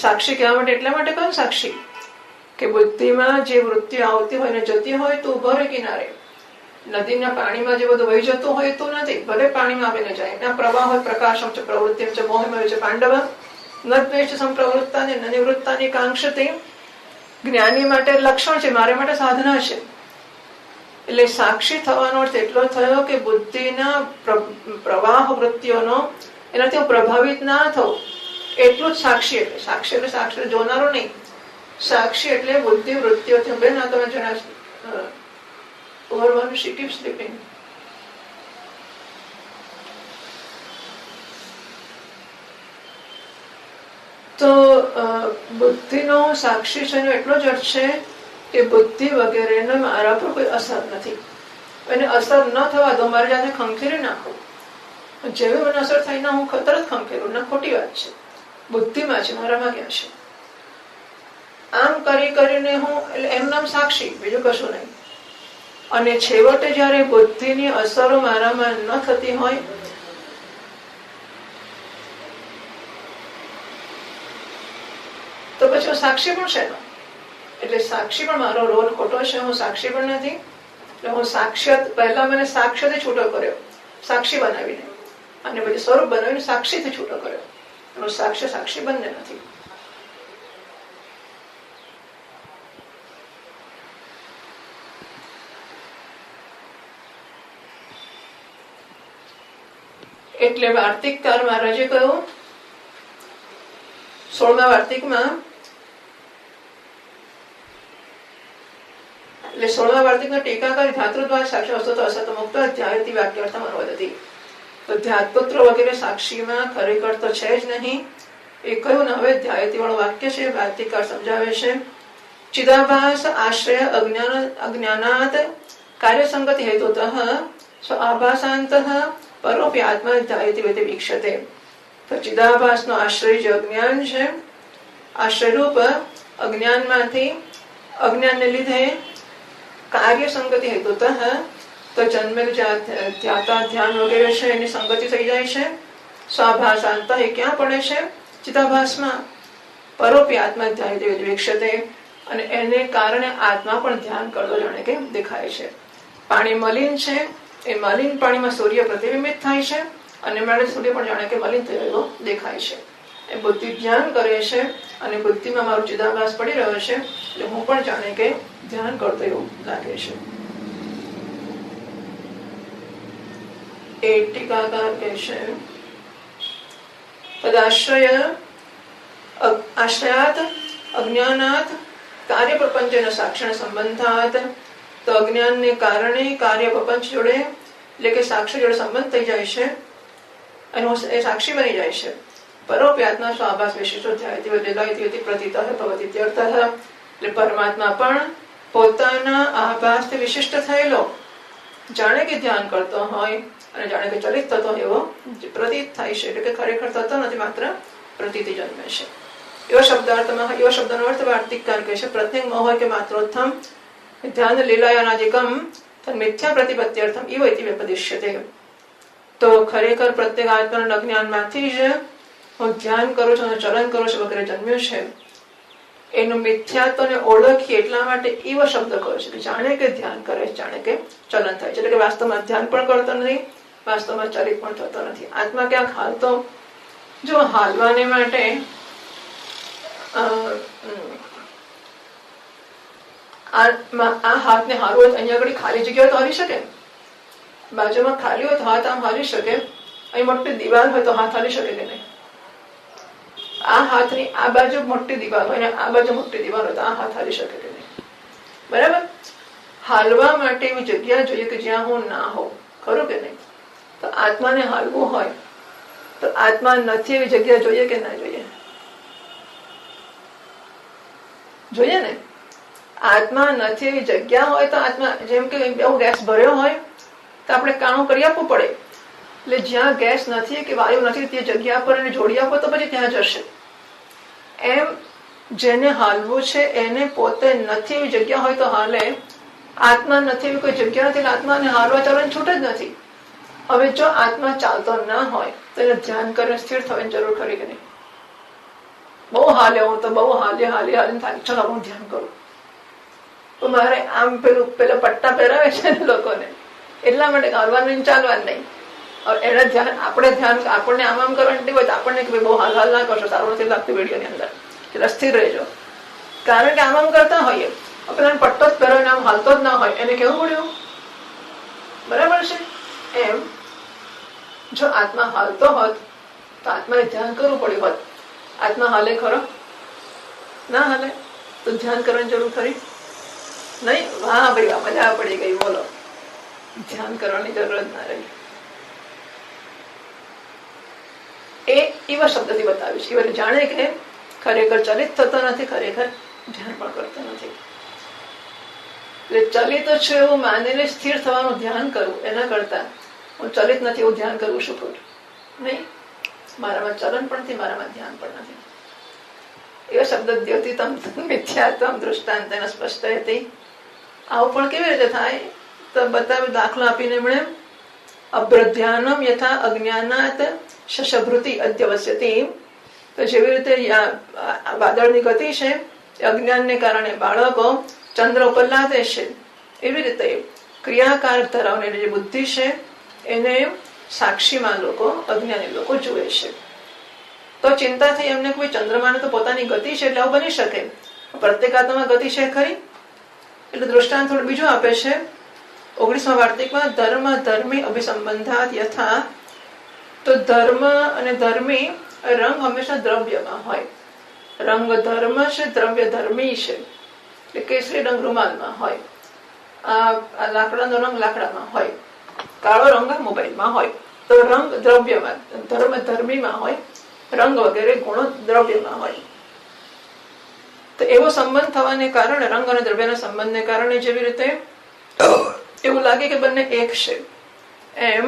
Speaker 1: સાક્ષી કહેવા માટે એટલા માટે કોણ સાક્ષી કે બુદ્ધિમાં જે વૃત્તિ આવતી હોય ને જતી હોય તું ઉભો રહે કિનારે. નદીના પાણીમાં જે બધું વહી જતું હોય તું નથી, ભલે પાણીમાં આવીને જાય. એના પ્રવાહ હોય પ્રકાશમ છે પ્રવૃત્તિ છે મોહમય છે પાંડવ નદ્વેષ સંપ્રવૃત્તાની નિવૃત્તાની કાંક્ષતી. જ્ઞાની માટે લક્ષણ છે, મારે માટે સાધના છે. એટલે સાક્ષી થવાનો અર્થ એટલો થયો કે બુદ્ધિના પ્રવાહ વૃત્તિઓનો એનાથી હું પ્રભાવિત ના થઉં, એટલું જ સાક્ષી. એટલે સાક્ષી એટલે સાક્ષી જોનારો નહીં, સાક્ષી એટલે બુદ્ધિ વૃત્તિઓથી બેન આ તમે જણા ઓવરવન શી કીપ સ્લીપિંગ. તો બુદ્ધિનો સાક્ષી છે એટલો જ અર્થ છે કે બુદ્ધિ વગેરેને મારા પર કોઈ અસર નથી. એને અસર ન થવા દો, મારી જાતે ખંખેરી નાખો. જેવી મને અસર થાય ના હું તરત ખંખેરું ના, ખોટી વાત છે. બુદ્ધિમાં છે, મારામાં ક્યાં છે? આમ કરી કરીને હું એટલે એનું નામ સાક્ષી, બીજું કશું નહીં. અને છેવટે જયારે બુદ્ધિની અસરો મારામાં ન થતી હોય તો પછી હું સાક્ષી પણ છે. એટલે સાક્ષી પણ મારો રોલ ખોટો છે, હું સાક્ષી પણ નથી. એટલે હું સાક્ષાત પહેલા મને સાક્ષ્યથી છૂટો કર્યો, સાક્ષી બનાવીને, અને પછી સ્વરૂપ બનાવીને સાક્ષીથી છૂટો કર્યો. સાક્ષ્ય સાક્ષી બંને નથી. એટલે વાર્તિકકાર મહારાજે કહ્યું 16મા વાર્તિકમાં, એટલે 16મા વાર્તિકમાં ટીકા કરી ધાતૃદ્વાર સાક્ષી વસ્તુ તો અસત મુક્ત ધ્યાયતી વાક્યાર્થમ અનુવદતી. તો ધ્યાતપુત્ર વગેરે સાક્ષીમાં ખરેખર તો છે જ નહીં. એ કહ્યું ને હવે ધ્યાયતી વાળું વાક્ય છે, વાર્તિકકાર સમજાવે છે. ચિદાભાસ આશ્રય અજ્ઞાનાત કાર્યસંગતિ હેતુતઃ સ્વ આભાસાંતઃ પરોપી આત્મા ધ્યાયતી વેતે વીક્ષતે. તો ચિદાભાસનો આશ્રય જે અજ્ઞાન છે, આશ્રયરૂપ અજ્ઞાનમાંથી અજ્ઞાનને લીધે કાર્યસંગતિ હેતુતઃ તો જન્મેલ ધ્યાતા ધ્યાન વગેરે છે એની સંગતિ થઈ જાય છે. સ્વાભાસાંત એ ક્યાં પડે છે? ચિદાભાસમાં. પરોપી આત્મા ધ્યાયતી વેતે વીક્ષતે. અને એને કારણે આત્મા પણ ધ્યાન કરતો જાણે કે દેખાય છે. પાણી મલિન છે, એ મલિન પાણીમાં સૂર્ય પ્રતિબિંબિત થાય છે, અને મારે સૂર્ય પણ જાણે કે મલિન થયેલો દેખાય છે. એ બુદ્ધિ ધ્યાન કરે છે, અને બુદ્ધિમાં મારો ચિદાભાસ પડી રહ્યો છે, એટલે હું પણ જાણે કે ધ્યાન કરતો એવું લાગે છે. એ ટીકાકાર કહે છે તદાશ્રય આશ્રયાત અજ્ઞાનાત કાર્ય પ્રપંચેન સાક્ષણ સંબંધાત. તો અજ્ઞાનને કારણે કાર્ય પ્રપંચ જોડે એટલે કે સાક્ષી જોડે સંબંધ થઈ જાય છે અને એ સાક્ષી બની જાય છે. પરોપ્યાત્મા સ્વાભાસ વિશિષ્ટો ધ્યાયતિ પ્રતીતઃ ભવતિ ઇત્યર્થઃ. એટલે પરમાત્મા પણ પોતાના આભાસથી વિશિષ્ટ થયેલો જાણે કે ધ્યાન કરતો હોય અને જાણે કે ચલિત થતો એવો પ્રતીત થાય છે. એટલે કે ખરેખર થતો નથી, માત્ર પ્રતીતિ જન્મે છે. એવો શબ્દાર્થમાં એવો શબ્દનો અર્થ વાર્તિકકાર કહે છે પ્રત્યેક મોહ કે માત્રોત્થમ ધ્યાન લીલાયાનાદિકમ મિથ્યા પ્રતિપત્ત્યર્થમ ઇવ ઇતિ વ્યપદિશ્યતે. તો ખરેખર પ્રત્યેક આત્માના જ્ઞાનમાંથી જ હું ધ્યાન કરું છું અને ચલન કરું છું વગેરે જન્મ્યું છે. એનું મિથ્યાત્વને ઓળખી એટલા માટે એવો શબ્દ કહ્યો છે કે જાણે કે ધ્યાન કરે, જાણે કે ચલન થાય છે. એટલે કે વાસ્તવમાં ધ્યાન પણ કરતો નથી, વાસ્તવમાં ચલિત પણ થતો નથી. આત્મા ક્યાંક હાલતો, જો હાલવાને માટે આ હાથને હારવો હોય અહીંયા આગળ ખાલી જગ્યા તો હારી શકે, બાજુમાં ખાલી હોય તો હાથ આમ હારી શકે, અહીં મોટી દિવાલ હોય તો હાથ હારી શકે કે નહીં? આ હાથની આ બાજુ મોટી દિવાલ હોય ને આ બાજુ મોટી દિવાલ હોય તો આ હાથ હારી શકે કે નહીં? બરાબર. હાલવા માટે એવી જગ્યા જોઈએ કે જ્યાં હું ના હોઉં, ખરું કે નહીં? તો આત્માને હાલવું હોય તો આત્મા નથી એવી જગ્યા જોઈએ કે ના જોઈએ? જોઈએ ને. આત્મા નથી એવી જગ્યા હોય તો આત્મા, જેમ કે બહુ ગેસ ભર્યો હોય તો આપણે કાણું કરી આપવું પડે. એટલે જ્યાં ગેસ નથી કે વાયુ નથી તે જગ્યા પર એને જોડી આપો તો પછી ત્યાં જશે. એમ જેને હાલવું છે એને પોતે નથી એવી જગ્યા હોય તો હાલે. આત્મા નથી એવી કોઈ જગ્યા નથી, આત્માને હાલવા ચાલવાની છૂટ જ નથી. હવે જો આત્મા ચાલતો ના હોય તો એને ધ્યાન કરીને સ્થિર થવાની જરૂર ખરી કે નહીં? બહુ હાલે, હું તો બહુ હાલી થાય, ચલો હું ધ્યાન કરું. તો મારે આમ પેલા પટ્ટા પહેરાવે છે ને લોકોને, એટલા માટે હાલવાનું ચાલવાનું નહીં. એના ધ્યાન આપણને આમ કરવાની હોય તો આપણને કે બહુ હાલ ના કરશો, સારું નથી લાગતું વિડીયોની અંદર, એટલે સ્થિર રહેજો. કારણ કે આમ કરતા હોઈએ, પેલા પટ્ટો જ પહેરો આમ હાલતો જ ના હોય, એને કેવું પડ્યું? બરાબર છે. એમ જો આત્મા હાલતો હોત તો આત્માને ધ્યાન કરવું પડ્યું હોત. આત્મા હાલે ખરો? ના હાલે તો ધ્યાન કરવાની જરૂર ખરી નહીં? વાહ ભાઈ વાહ, મજા પડી ગઈ, બોલો. ધ્યાન કરવાની જરૂર જ ના રહી. એ એવા શબ્દથી બતાવીશ, એ જાણે કે ખરેખર ચલિત થતો નથી, ખરેખર ધ્યાન પણ કરતો નથી. એટલે ચલિત છે એવું માનીને સ્થિર થવાનું ધ્યાન કરવું, એના કરતા હું ચલિત નથી એવું ધ્યાન કરવું શું ખોટું નહીં? મારામાં ચલન પણ નથી, મારામાં ધ્યાન પણ નથી. એવા શબ્દ દ્યોતિતમ મિથ્યાત્વમ દૃષ્ટાંતેન સ્પષ્ટ હતી. આવું પણ કેવી રીતે થાય તો બતાવ્યું, દાખલો આપીને એમણે અભ્રધ્યાનમ યથા અજ્ઞાનાત શશભૃતિ અધ્યવસ્યતિ. તો જેવી રીતે વાદળની ગતિ છે અજ્ઞાનને કારણે બાળકો ચંદ્ર ઉપર લાદે છે, એવી રીતે ક્રિયાકાર ધરાવનારી જે બુદ્ધિ છે એને સાક્ષીમાં લોકો, અજ્ઞાની લોકો જુએ છે. તો ચિંતા થઈ એમને કોઈ ચંદ્રમાને તો પોતાની ગતિ છે એટલે આવું બની શકે, પ્રત્યેક આત્મામાં ગતિ છે ખરી? એટલે દૃષ્ટાંત થોડું બીજું આપે છે 19મા વાર્તિકમાં, ધર્મ ધર્મી અભિસંબંધાત યથા. તો ધર્મ અને ધર્મી રંગ હંમેશા દ્રવ્યમાં હોય. રંગ ધર્મ છે, દ્રવ્ય ધર્મી છે. એટલે કેસરી રંગ રૂમાલમાં હોય, આ લાકડાનો રંગ લાકડામાં હોય, કાળો રંગ મોબાઈલમાં હોય. તો રંગ દ્રવ્યમાં, ધર્મ ધર્મીમાં હોય, રંગ વગેરે ગુણો દ્રવ્યમાં હોય. તો એવો સંબંધ થવાને કારણે, રંગ અને દ્રવ્યના સંબંધને કારણે જેવી રીતે એવું લાગે કે બંને એક છે, એમ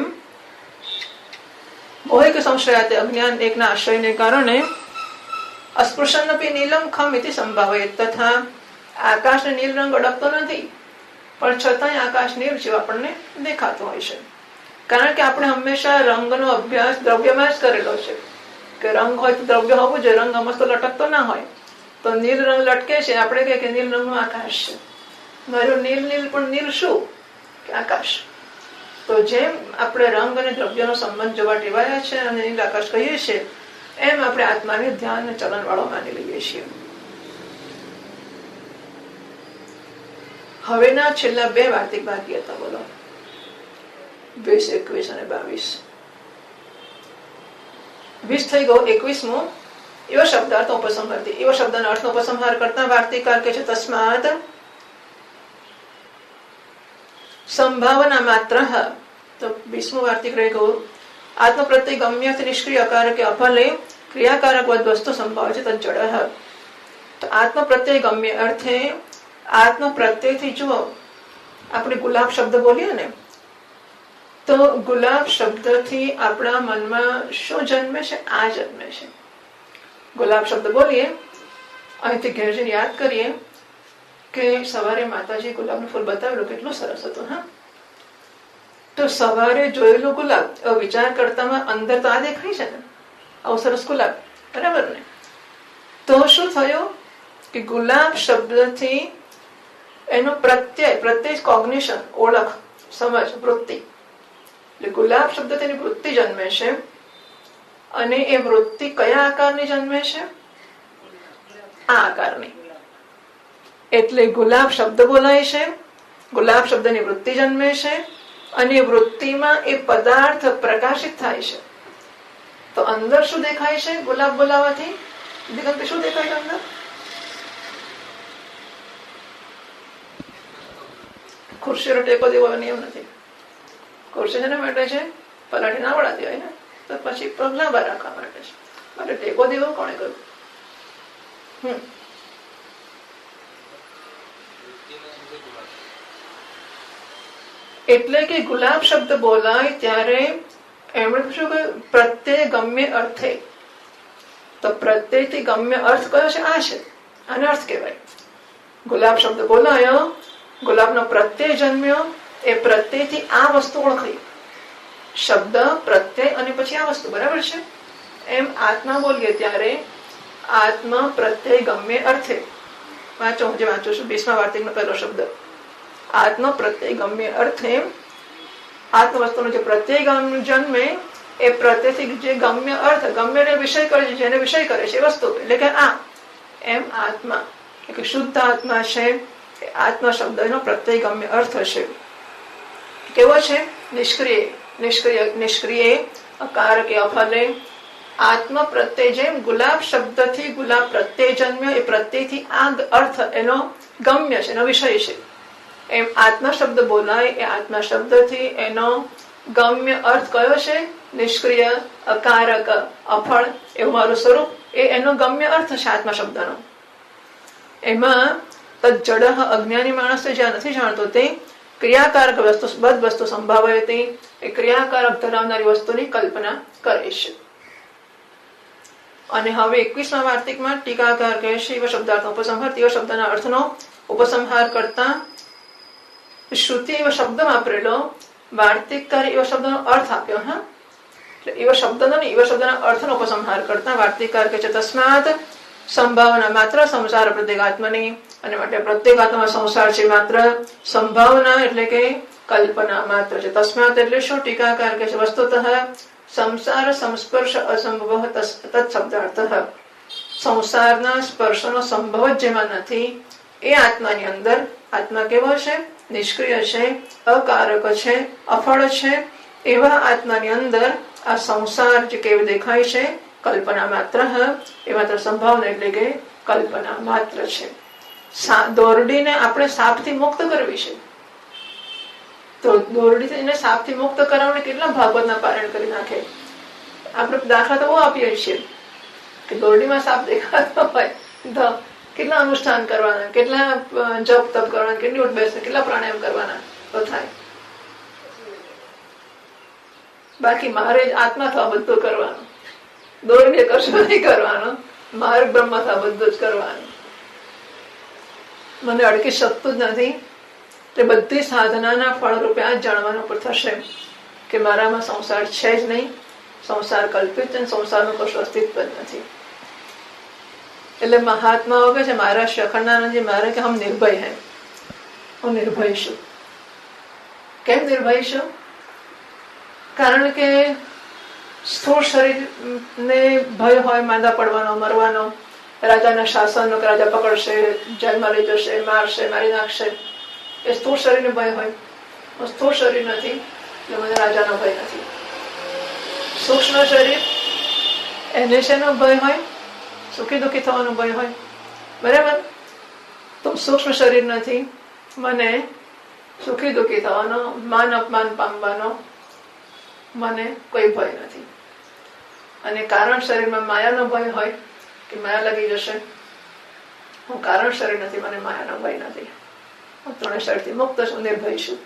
Speaker 1: મોહિક સંશયાતે અજ્ઞાન એકના આશ્રયને કારણે અસ્પૃશ્યનપી નીલમ ખમ ઇતિ સંભાવયે. તથા આકાશને નીલ રંગ અડકતો નથી, પણ છતાંય આકાશ નીલ જેવું આપણને દેખાતું હોય છે. કારણ કે આપણે હંમેશા રંગનો અભ્યાસ દ્રવ્યમાં જ કરેલો છે કે રંગ હોય તો દ્રવ્ય હોવું જોઈએ, રંગ મસ્ત લટકતો ના હોય. તો નીલ રંગ લટકે છે, આપણે કહે કે નીલ રંગનું આકાશ છે. મારું નીલ નીલ પણ નીલ શું? કે આકાશ. તો જેમ આપણે રંગ અને દ્રવ્યનો સંબંધ જોવા ટેવાયા છે અને નીલ આકાશ કહીએ છીએ, એમ આપણે આત્માને ધ્યાન અને ચલન વાળો માની લઈએ છીએ. હવેના છેલ્લા 2 વાર્તિક બાકી હતા, બોલો. 20, 21 અને 22. 20 થઈ ગયો. 21મો એવો શબ્દાર્થ ઉપસંહારથી. એવો શબ્દના અર્થનો ઉપસંહાર કરતા વાર્તિકાર કે છે તસ્માદ સંભાવના માત્ર. તો 20મું વાર્તિક રહી ગયું. આત્મ પ્રત્યે ગમ્ય નિષ્ક્રિય અકારક અફલે ક્રિયાકારક વસ્તુ સંભાવે છે તજ્જડ. તો આત્મ પ્રત્યય ગમ્ય અર્થે આત્મ પ્રત્યયથી જુઓ આપણે ગુલાબ શબ્દ બોલીએ ને, તો ગુલાબ શબ્દથી આપણા મનમાં શું જન્મે છે? આ જન્મે છે. ગુલાબ શબ્દ બોલીએ, અહીંથી ઘેર જઈને યાદ કરીએ કે સવારે માતાજી ગુલાબનું ફૂલ બતાવેલું, કેટલું સરસ હતું. હા, તો સવારે જોયેલું ગુલાબ વિચાર કરતામાં અંદર તો આ દેખાય છે ને, આવું સરસ ગુલાબ, બરાબર ને? તો શું થયું કે ગુલાબ શબ્દથી એનો પ્રત્યય કોગ્નિશન, ઓળખ, સમજ, વૃત્તિ. એટલે ગુલાબ શબ્દ તેની વૃત્તિ જન્મે છે. અને એ વૃત્તિ કયા આકારની જન્મે છે? આ આકારની. એટલે ગુલાબ શબ્દ બોલાય છે, ગુલાબ શબ્દની વૃત્તિ જન્મે છે, અને વૃત્તિમાં એ પદાર્થ પ્રકાશિત થાય છે. તો અંદર શું દેખાય છે ગુલાબ બોલાવાથી? શું દેખાય છે અંદર? ખુરશીનો ટેકો દેવો નિયમ નથી. ખુરશી જેના માટે છે? પલાટી ના વળાતી હોય ને, તો પછી પગ લાંબા રાખવા માટે છે. માટે ટેકો દેવો કોણે કહ્યું? એટલે કે ગુલાબ શબ્દ બોલાય ત્યારે એમણે શું કહ્યું? પ્રત્યય ગમ્ય અર્થે. તો પ્રત્યયથી ગમ્ય અર્થ કયો છે? આ છે. આને અર્થ કહેવાય. ગુલાબ શબ્દ બોલાયો, ગુલાબનો પ્રત્યય જન્મ્યો, એ પ્રત્યયથી આ વસ્તુ ઓળખાઈ. શબ્દ, પ્રત્યય અને પછી આ વસ્તુ, બરાબર છે? એમ આત્મા બોલીએ ત્યારે આત્મા પ્રત્યય ગમ્ય અર્થે. વાંચો, હું જે વાંચું છું 20મા વાર્તિકનો પહેલો શબ્દ. આત્મ પ્રત્યય ગમ્ય અર્થે. આત્મ વસ્તુનો જે પ્રત્યય જન્મે, એ પ્રત્યયથી જે ગમ્ય અર્થ, ગમ્યને વિષય કરે છે, જેને વિષય કરે છે એ વસ્તુ, એટલે કે આ. એમ આત્મા એટલે શુદ્ધ આત્મા છે. આત્મા શબ્દનો પ્રત્યય ગમ્ય અર્થ હશે. કેવો છે? નિષ્ક્રિય અકાર કે અફલે. આત્મ પ્રત્યય જેમ ગુલાબ શબ્દથી ગુલાબ પ્રત્યય જન્મ્યો, એ પ્રત્યયથી આ અર્થ એનો ગમ્ય છે, એનો વિષય છે. એમ આત્મા શબ્દ બોલાય, એ આત્મા શબ્દથી એનો ગમ્ય અર્થ કયો છે? નિષ્ક્રિય, અકારક, અફળ એવું મારું સ્વરૂપ, એ એનો ગમ્ય અર્થ છે આત્મા શબ્દનો. એમાં તજ્જડ અજ્ઞાની માણસ જ્યાં નથી જાણતો તે ક્રિયાકારક વસ્તુ, બધ વસ્તુ સંભાવે તે એ ક્રિયાકારક ધરાવનારી વસ્તુની કલ્પના કરે છે. અને હવે 21મા વાર્તિકમાં ટીકાકાર કહે છે એવા શબ્દાર્થનો ઉપસંહાર. તેવા શબ્દના અર્થનો ઉપસંહાર કરતા શ્રુતિ એવો શબ્દ વાપરેલો, વાર્તિકકારે એવા શબ્દનો અર્થ આપ્યો. હા, એટલે એવા શબ્દનો નહીં, એવા શબ્દના અર્થનો ઉપસંહાર કરતા વાર્તિકકાર કહે છે તસ્માદ સંભાવના માત્ર સંસાર પ્રત્યેગાત્મની. અને માટે પ્રત્યેગાત્મા સંસાર છે માત્ર, સંભાવના એટલે કે કલ્પના માત્ર છે. તસ્માત એટલે શું? ટીકાકાર કહે છે વસ્તુતઃ સંસાર સંસ્પર્શ અસંભવ તત્શબ્દાર્થ. સંસારના સ્પર્શનો સંભવ જ જેમાં નથી, એ આત્માની અંદર. આત્મા કેવો છે? નિષ્ક્રિય છે, અકારક છે, અફળ છે. એવા આત્માની અંદર આ સંસાર જે કેવું દેખાય છે, કલ્પના માત્ર. એ માત્ર સંભાવના એટલે કે કલ્પના માત્ર છે. દોરડીને આપણે સાપથી મુક્ત કરવી છે, તો દોરડીથી એને સાપથી મુક્ત કરાવને કેટલા ભાગવતના પારાયણ કરી નાખે. આપણે દાખલા તો બહુ આપીએ છીએ કે દોરડીમાં સાપ દેખાતો હોય તો કેટલા અનુષ્ઠાન કરવાના, કેટલા જપ તપ કરવાના, કેટલી ઉઠ બેસ, કેટલા પ્રાણાયામ કરવાના તો થાય. બાકી મારે આત્મા થવા બધું કરવાનું, દોરડી કશું નહીં કરવાનું, માર્ગ બ્રહ્મ થવા બધું જ કરવાનું. મને અડકી શકતું જ નથી. એટલે બધી સાધનાના ફળ રૂપે આ જાણવાનું પર થશે કે મારામાં સંસાર છે જ નહીં, સંસાર કલ્પિત છે, સંસારનું કશું અસ્તિત્વ જ નથી. એટલે મહાત્માઓ કહે છે, મહારાજ અખંડાનંદજી મહારાજ કે હમ નિર્ભય હૈ. હું નિર્ભય છું. કેમ નિર્ભય છું? કારણ કે સ્થૂળ શરીરને ભય હોય માંદા પડવાનો, મરવાનો, રાજાના શાસનનો, કે રાજા પકડશે, જેલમાં લઈ જશે, મારશે, મારી નાખશે, એ સ્થૂળ શરીરને ભય હોય. સ્થૂળ શરીર નથી, એટલે મને રાજાનો ભય નથી. સૂક્ષ્મ શરીર, એને શેનો ભય હોય? સુખી દુઃખી થવાનો ભય હોય, બરાબર? તો સૂક્ષ્મ શરીર નથી, મને સુખી દુઃખી થવાનો, માન અપમાન પામવાનો મને કોઈ ભય નથી. અને કારણ શરીરમાં માયાનો ભય હોય કે માયા લાગી જશે. હું કારણ શરીર નથી, મને માયાનો ભય નથી. હું ત્રણે શરીરથી મુક્ત છું, નિર્ભય છું.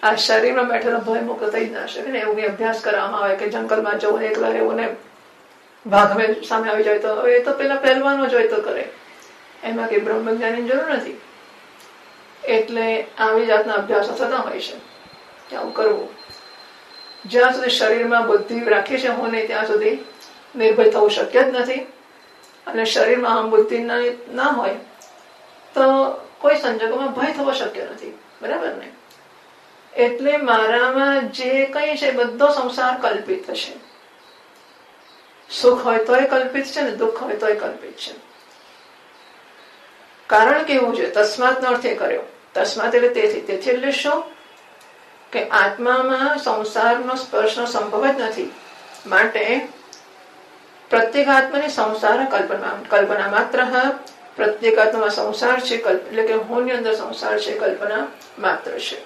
Speaker 1: આ શરીરમાં બેઠેલો ભય મુક્ત થઈ જ ના શકે ને. એવું અભ્યાસ કરવામાં આવે કે જંગલમાં જવું, એકલા રહેવું ને વાઘ હવે સામે આવી જાય તો એ તો પેલા પહેલવાનો જ હોય તો કરે, એમાં કઈ બ્રહ્મ જ્ઞાનની જરૂર નથી. એટલે આવી જાતના અભ્યાસો થતા હોય છે કે આવું કરવું. જ્યાં સુધી શરીરમાં બુદ્ધિ રાખી છે હું નહીં, ત્યાં સુધી નિર્ભય થવું શક્ય જ નથી. અને શરીરમાં આમ બુદ્ધિ ના હોય તો કોઈ સંજોગોમાં ભય થવો શક્ય નથી, બરાબર ને? એટલે મારામાં જે કઈ છે બધો સંસાર કલ્પિત છે. સુખ હોય તોય કલ્પિત છે ને દુઃખ હોય તોય કલ્પિત છે. કારણ કેવું છે? તસ્માત નો અર્થ એ કર્યો. તસ્માત એટલે તેથી. તેથી એટલે શું? કે આત્મામાં સંસારનો સ્પર્શનો સંભવ જ નથી. માટે પ્રત્યેક આત્માની સંસાર કલ્પના માત્ર. પ્રત્યેક આત્મામાં સંસાર છે, એટલે કે હુંની અંદર સંસાર છે, કલ્પના માત્ર છે.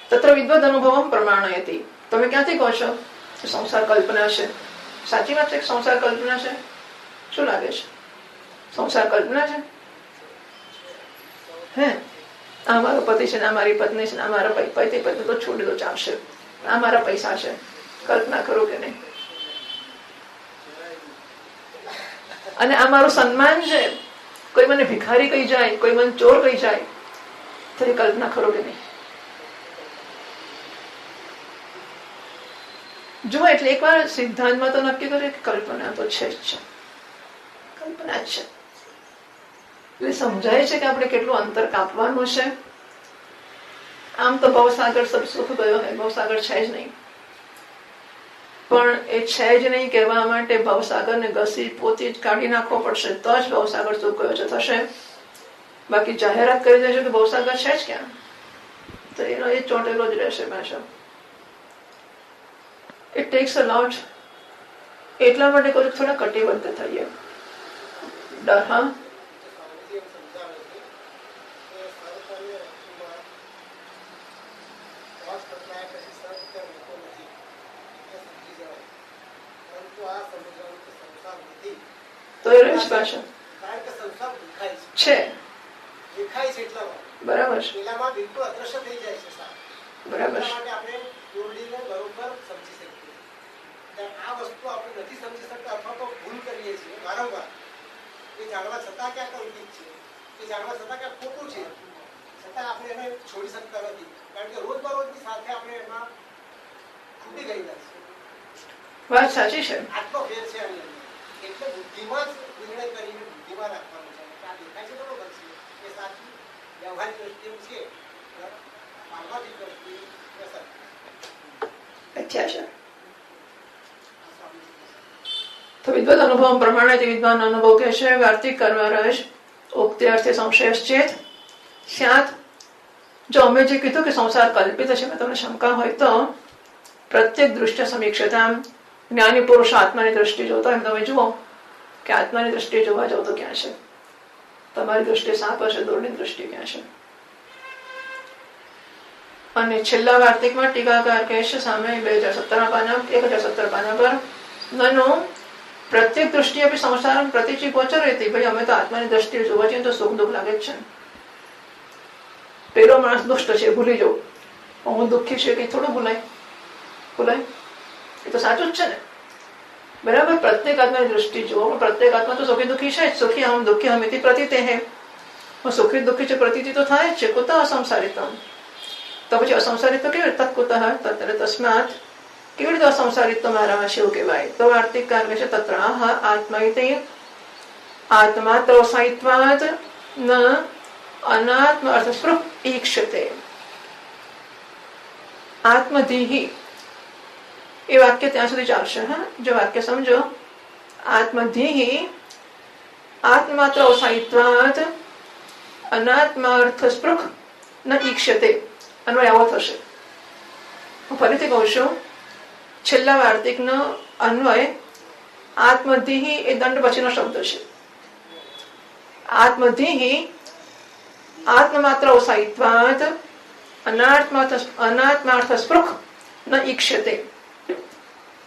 Speaker 1: તત્ર વિદ્વદ અનુભવમ પ્રમાણયતિ. તમે ક્યાંથી કહો છો કે સંસાર કલ્પના છે? સાચી વાત છે કે સંસાર કલ્પના છે? શું લાગે છે? સંસાર કલ્પના છે? હે, આ મારો પતિ છે, આ મારી પત્ની છે, આ મારા પતિ તો છોડી દો ચાલશે, આ મારા પૈસા છે, કલ્પના કરો કે નહીં? અને આ મારું સન્માન છે, કોઈ મને ભિખારી કહી જાય, કોઈ મને ચોર કહી જાય, તો એ કલ્પના કરો કે નહીં? જો એટલે એકવાર સિદ્ધાંતમાં તો નક્કી કરે કે કલ્પના તો છે જ છે, કલ્પના જ છે. એટલે સમજાય છે કે આપણે કેટલું અંતર કાપવાનું છે. આમ તો ભવસાગર સબ સુખ ગયો હે, ભવસાગર છે જ નહીં. પણ એ છે જ નહીં કહેવા માટે ભવસાગરને ઘસી પોતી જ કાઢી નાખવો પડશે, તો જ ભવસાગર સુખ ગયો છે થશે. બાકી જાહેરાત કરી દેશે કે ભવસાગર છે જ ક્યાં, તો એનો એ ચોંટેલો જ રહેશે પાછો. ઇટ ટેક્સ અ લોટ. એટલા માટે કહું થોડા કટિબદ્ધ થઈએ. ડર, હા, તો એ રહે પાછળ છે, બરાબર છે, બરાબર છે.
Speaker 2: આ વસ્તુ આપણે નથી સમજી શકતા અથવા તો ભૂલ કરીએ છીએ વારંવાર. એ જાણવા છતાં ક્યાં કલ્પિત છે, એ જાણવા છતાં ક્યાં ખોટું છે, છતાં આપણે એને છોડી શકતા નથી. કારણ કે રોજબરોજની સાથે આપણે એમાં ખૂટી ગયેલા છે.
Speaker 1: વાત સાચી છે.
Speaker 2: આટલો ફેર છે આની અંદર. એટલે બુદ્ધિમાં જ નિર્ણય કરીને બુદ્ધિમાં રાખવાનો છે. આ દેખાય છે બરોબર છે, એ સાચું વ્યવહારિક દ્રષ્ટિએ છે, માનવાથી દ્રષ્ટિએ
Speaker 1: અચ્છા છે. તો વિદ્વદ અનુભવ પ્રમાણે વિદ્વાન અનુભવ કે છે વાર્તિક કરવા રસ ઉક્તિ અર્થે સંશયશ્ચેત સ્યાત. જો અમે જે કીધું કે સંસાર કલ્પિત છે, તમને શંકા હોય તો પ્રત્યેક દૃષ્ટિ સમીક્ષતા, જ્ઞાની પુરુષ આત્માની દ્રષ્ટિ જોતો એમ તમે જુઓ કે આત્માની દ્રષ્ટિએ જોવા જાવ તો ક્યાં છે? તમારી દ્રષ્ટિએ સાપ હશે, દોરની દ્રષ્ટિ ક્યાં છે? અને છેલ્લા વાર્તિકમાં ટીકાકાર કહે છે સામે 1017 પાના પર નનો પ્રત્યેક દ્રષ્ટિ આપી સંસાર પ્રતિચી ગોચર હતી. ભાઈ અમે તો આત્માની દ્રષ્ટિએ જોવા જઈએ તો સુખ દુઃખ લાગે જ છે. પેલો માણસ દુષ્ટ છે, ભૂલી જવું. હું દુઃખી છે કે થોડું ભૂલાય? એ તો સાચું જ છે ને, બરાબર? પ્રત્યેક આત્માની દ્રષ્ટિ જુઓ. પ્રત્યેક આત્મા તો સુખી દુઃખી છે જ. સુખી હમ દુઃખી હમિતિ પ્રતીતે હે. સુખી દુઃખી છે પ્રતીતિ તો થાય જ છે. કુતઃ અસંસારિતમ. તો પછી અસંસારિત્વ કેવી રીતે? તત્કુતઃ તત્ર તસ્માત. કેવી રીતે અસંસારિત્વ મારામાં છે એવું કહેવાય? તો વાર્તિકકાર કહે છે તત્ર આત્મૈતે આત્માત્ર સાહિત્વાદ ન અનાત્મ અર્થ સ્પૃહ ઈક્ષતે. આત્મધીહી એ વાક્ય ત્યાં સુધી ચાલશે. હા, જો વાક્ય સમજો. આત્મધીહી આત્માત્ર અસાહિત્વાદ અનાત્માર્થ સ્પૃહ ન ઈક્ષતે. અન્વય આવો થશે. હું ફરીથી કહું છું, છેલ્લા વાર્તિકનો અન્વય આત્મધીહી એ દંડ પછીનો શબ્દ છે. આત્મધીહી આત્મમાત્ર અવસાયિત્વાદ અનાત્માર્થ સ્પૃખ ન ઈક્ષતે.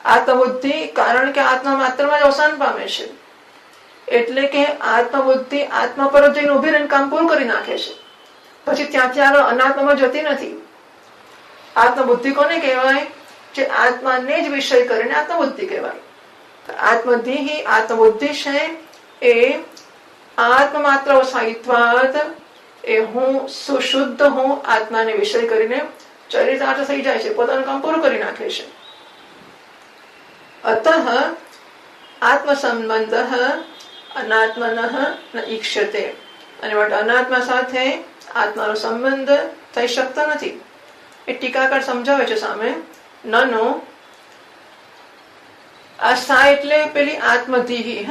Speaker 1: આત્મબુદ્ધિ કારણ કે આત્મા માત્રમાં જ અવસાન પામે છે, એટલે કે આત્મબુદ્ધિ આત્મા પર જ જઈને ઉભી રહીને કામ પૂરું કરી નાખે છે, પછી ત્યાંથી આગળ અનાત્મામાં જતી નથી. આત્મબુદ્ધિ કોને કહેવાય? જે આત્માને જ વિષય કરીને આત્મબુદ્ધિ કહેવાય. આત્મધીહી આત્મબુદ્ધિ છે એ આત્મમાત્ર અવસાયિત્વાદ, એ હું સુશુદ્ધ હું આત્માને વિષય કરીને ચરિતાર્થ થઈ જાય છે, પોતાનું કામ પૂરું કરી નાખે છે. અતઃ આત્મસંબંધ અનાત્મન ન ઈક્ષતે. અને માટે અનાત્મા સાથે આત્માનો સંબંધ થઈ શકતો નથી. એ ટીકાકાર સમજાવે છે સામે. નનો આ સા એટલે પેલી આત્મધીહી.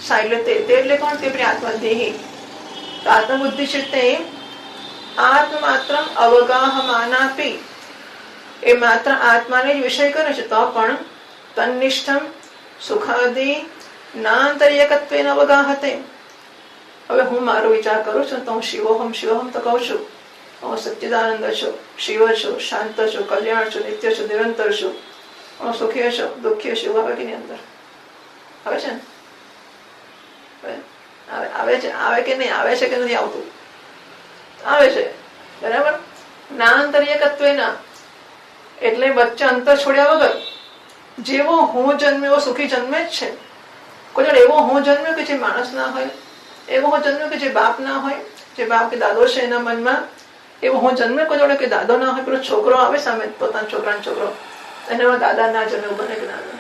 Speaker 1: સા એટલે તે એટલે કોણ? તે પેલી આત્મધીહી. આત્મબુદ્ધિ છે તે આત્મમાત્ર અવગાહમાનાપી, એ માત્ર આત્માને જ વિષય કરે છે, તો પણ તન્નિષ્ઠમ સુખાદી નાંતર્યકત્વેન અવગાહતે. હવે હું મારો વિચાર કરું છું તો હું શિવોહમ શિવોહમ તો કહું છું, હું સચ્ચિદાનંદ છું, શિવ છું, શાંત છું, કલ્યાણ છું, નિત્ય છું, નિરંતર છું, હું સુખી છું, દુઃખી છું. આવે કે અંદર આવે છે ને? આવે છે, આવે કે નહીં? આવે છે કે નથી આવતું? આવે છે, બરાબર. નાંતર્યકત્વેના એટલે વચ્ચે અંતર છોડ્યા વગર જેવો હું જન્મ્યો એવો સુખી જન્મે જ છે. કોઈ જોડે એવો હું જન્મ્યો કે જે માણસ ના હોય, એવો હું જન્મ્યો કે જે બાપ ના હોય, જે બાપ કે દાદો છે એના મનમાં, એવો હું જન્મે કોઈ જોડે કે દાદો ના હોય. પેલો છોકરો આવે સામે, પોતાના છોકરાનો છોકરો, એનામાં દાદા ના જન્મે બને કે ના બને.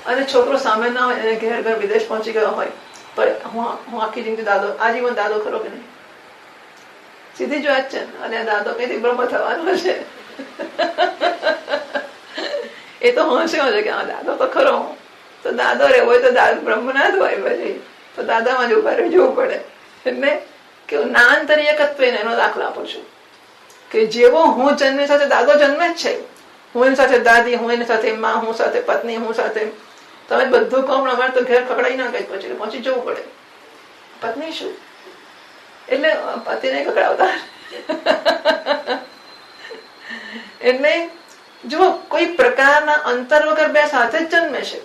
Speaker 1: અને છોકરો સામે ના હોય, એને ઘેર ઘર વિદેશ પહોંચી ગયો હોય, પણ હું આખી જિંદગી દાદો, આજીવન દાદો ખરો કે નહીં? સીધી જ વાત છે. અને દાદો કઈથી બ્રહ્મ થવાનો છે? એ તો હોંશ્યો છે કે હા દાદો તો ખરો, તો દાદો રહેવો હોય તો બ્રહ્મ ના જ હોય, પછી તો દાદામાં જ ઉભા રહી જવું પડે. એટલે કે નાંતર્યકત્વ એનો દાખલો આપું છું કે જેવો હું જન્મે સાથે દાદો જન્મે જ છે. હું એની સાથે દાદી, હું એની સાથે માં, હું સાથે પત્ની, હું સાથે તમે બધું કહો, પણ અમારે તો ઘેર ખકડાઈ ના ગઈ, પછી પહોંચી જવું પડે. પત્ની શું એટલે પતિ નહીં ખકડાવતા. એટલે જો કોઈ પ્રકારના અંતર વગર બે સાથે જ જન્મે છે.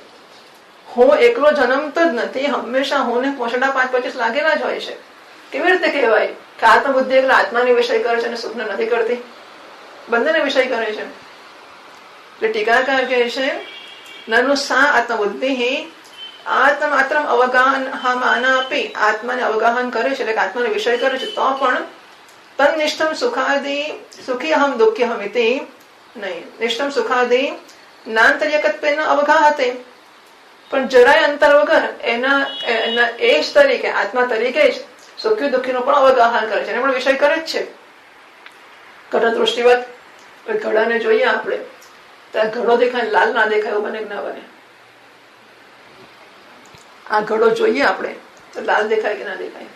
Speaker 1: હું એકલો જન્મતો જ નથી, હંમેશા હું ને પોષડા 5-25 લાગેલા જ હોય છે. કેવી રીતે કહેવાય કે આત્મબુદ્ધિ એટલે આત્માની વિષય કરે છે અને સુખને નથી કરતી? બંનેને વિષય કરે છે. એટલે ટીકાકાર કહે છે નનુ સા આત્મબુદ્ધિ આત્માત્ર અવગાહન આપી, આત્માને અવગાહન કરે છે એટલે આત્માને વિષય કરે છે, તો પણ તન્નિષ્ઠમ સુખાદી સુખી અહમ દુઃખી અહમ ઇતિ નહીં. નિષ્ઠમ સુખાદી નાંતર્યકત્વેન અવગાહતે, પણ જરાય અંતર વગર એના એ જ તરીકે, આત્મા તરીકે જ સુખી દુઃખીનો પણ અવગાહન કરે છે, એને પણ વિષય કરે જ છે. ઘટ દૃષ્ટિવત ઘડાને જોઈએ આપણે, ત્યાં ઘડો દેખાય, લાલ ના દેખાય, એવું બને કે ના બને? આ ઘડો જોઈએ આપણે તો લાલ દેખાય કે ના દેખાય?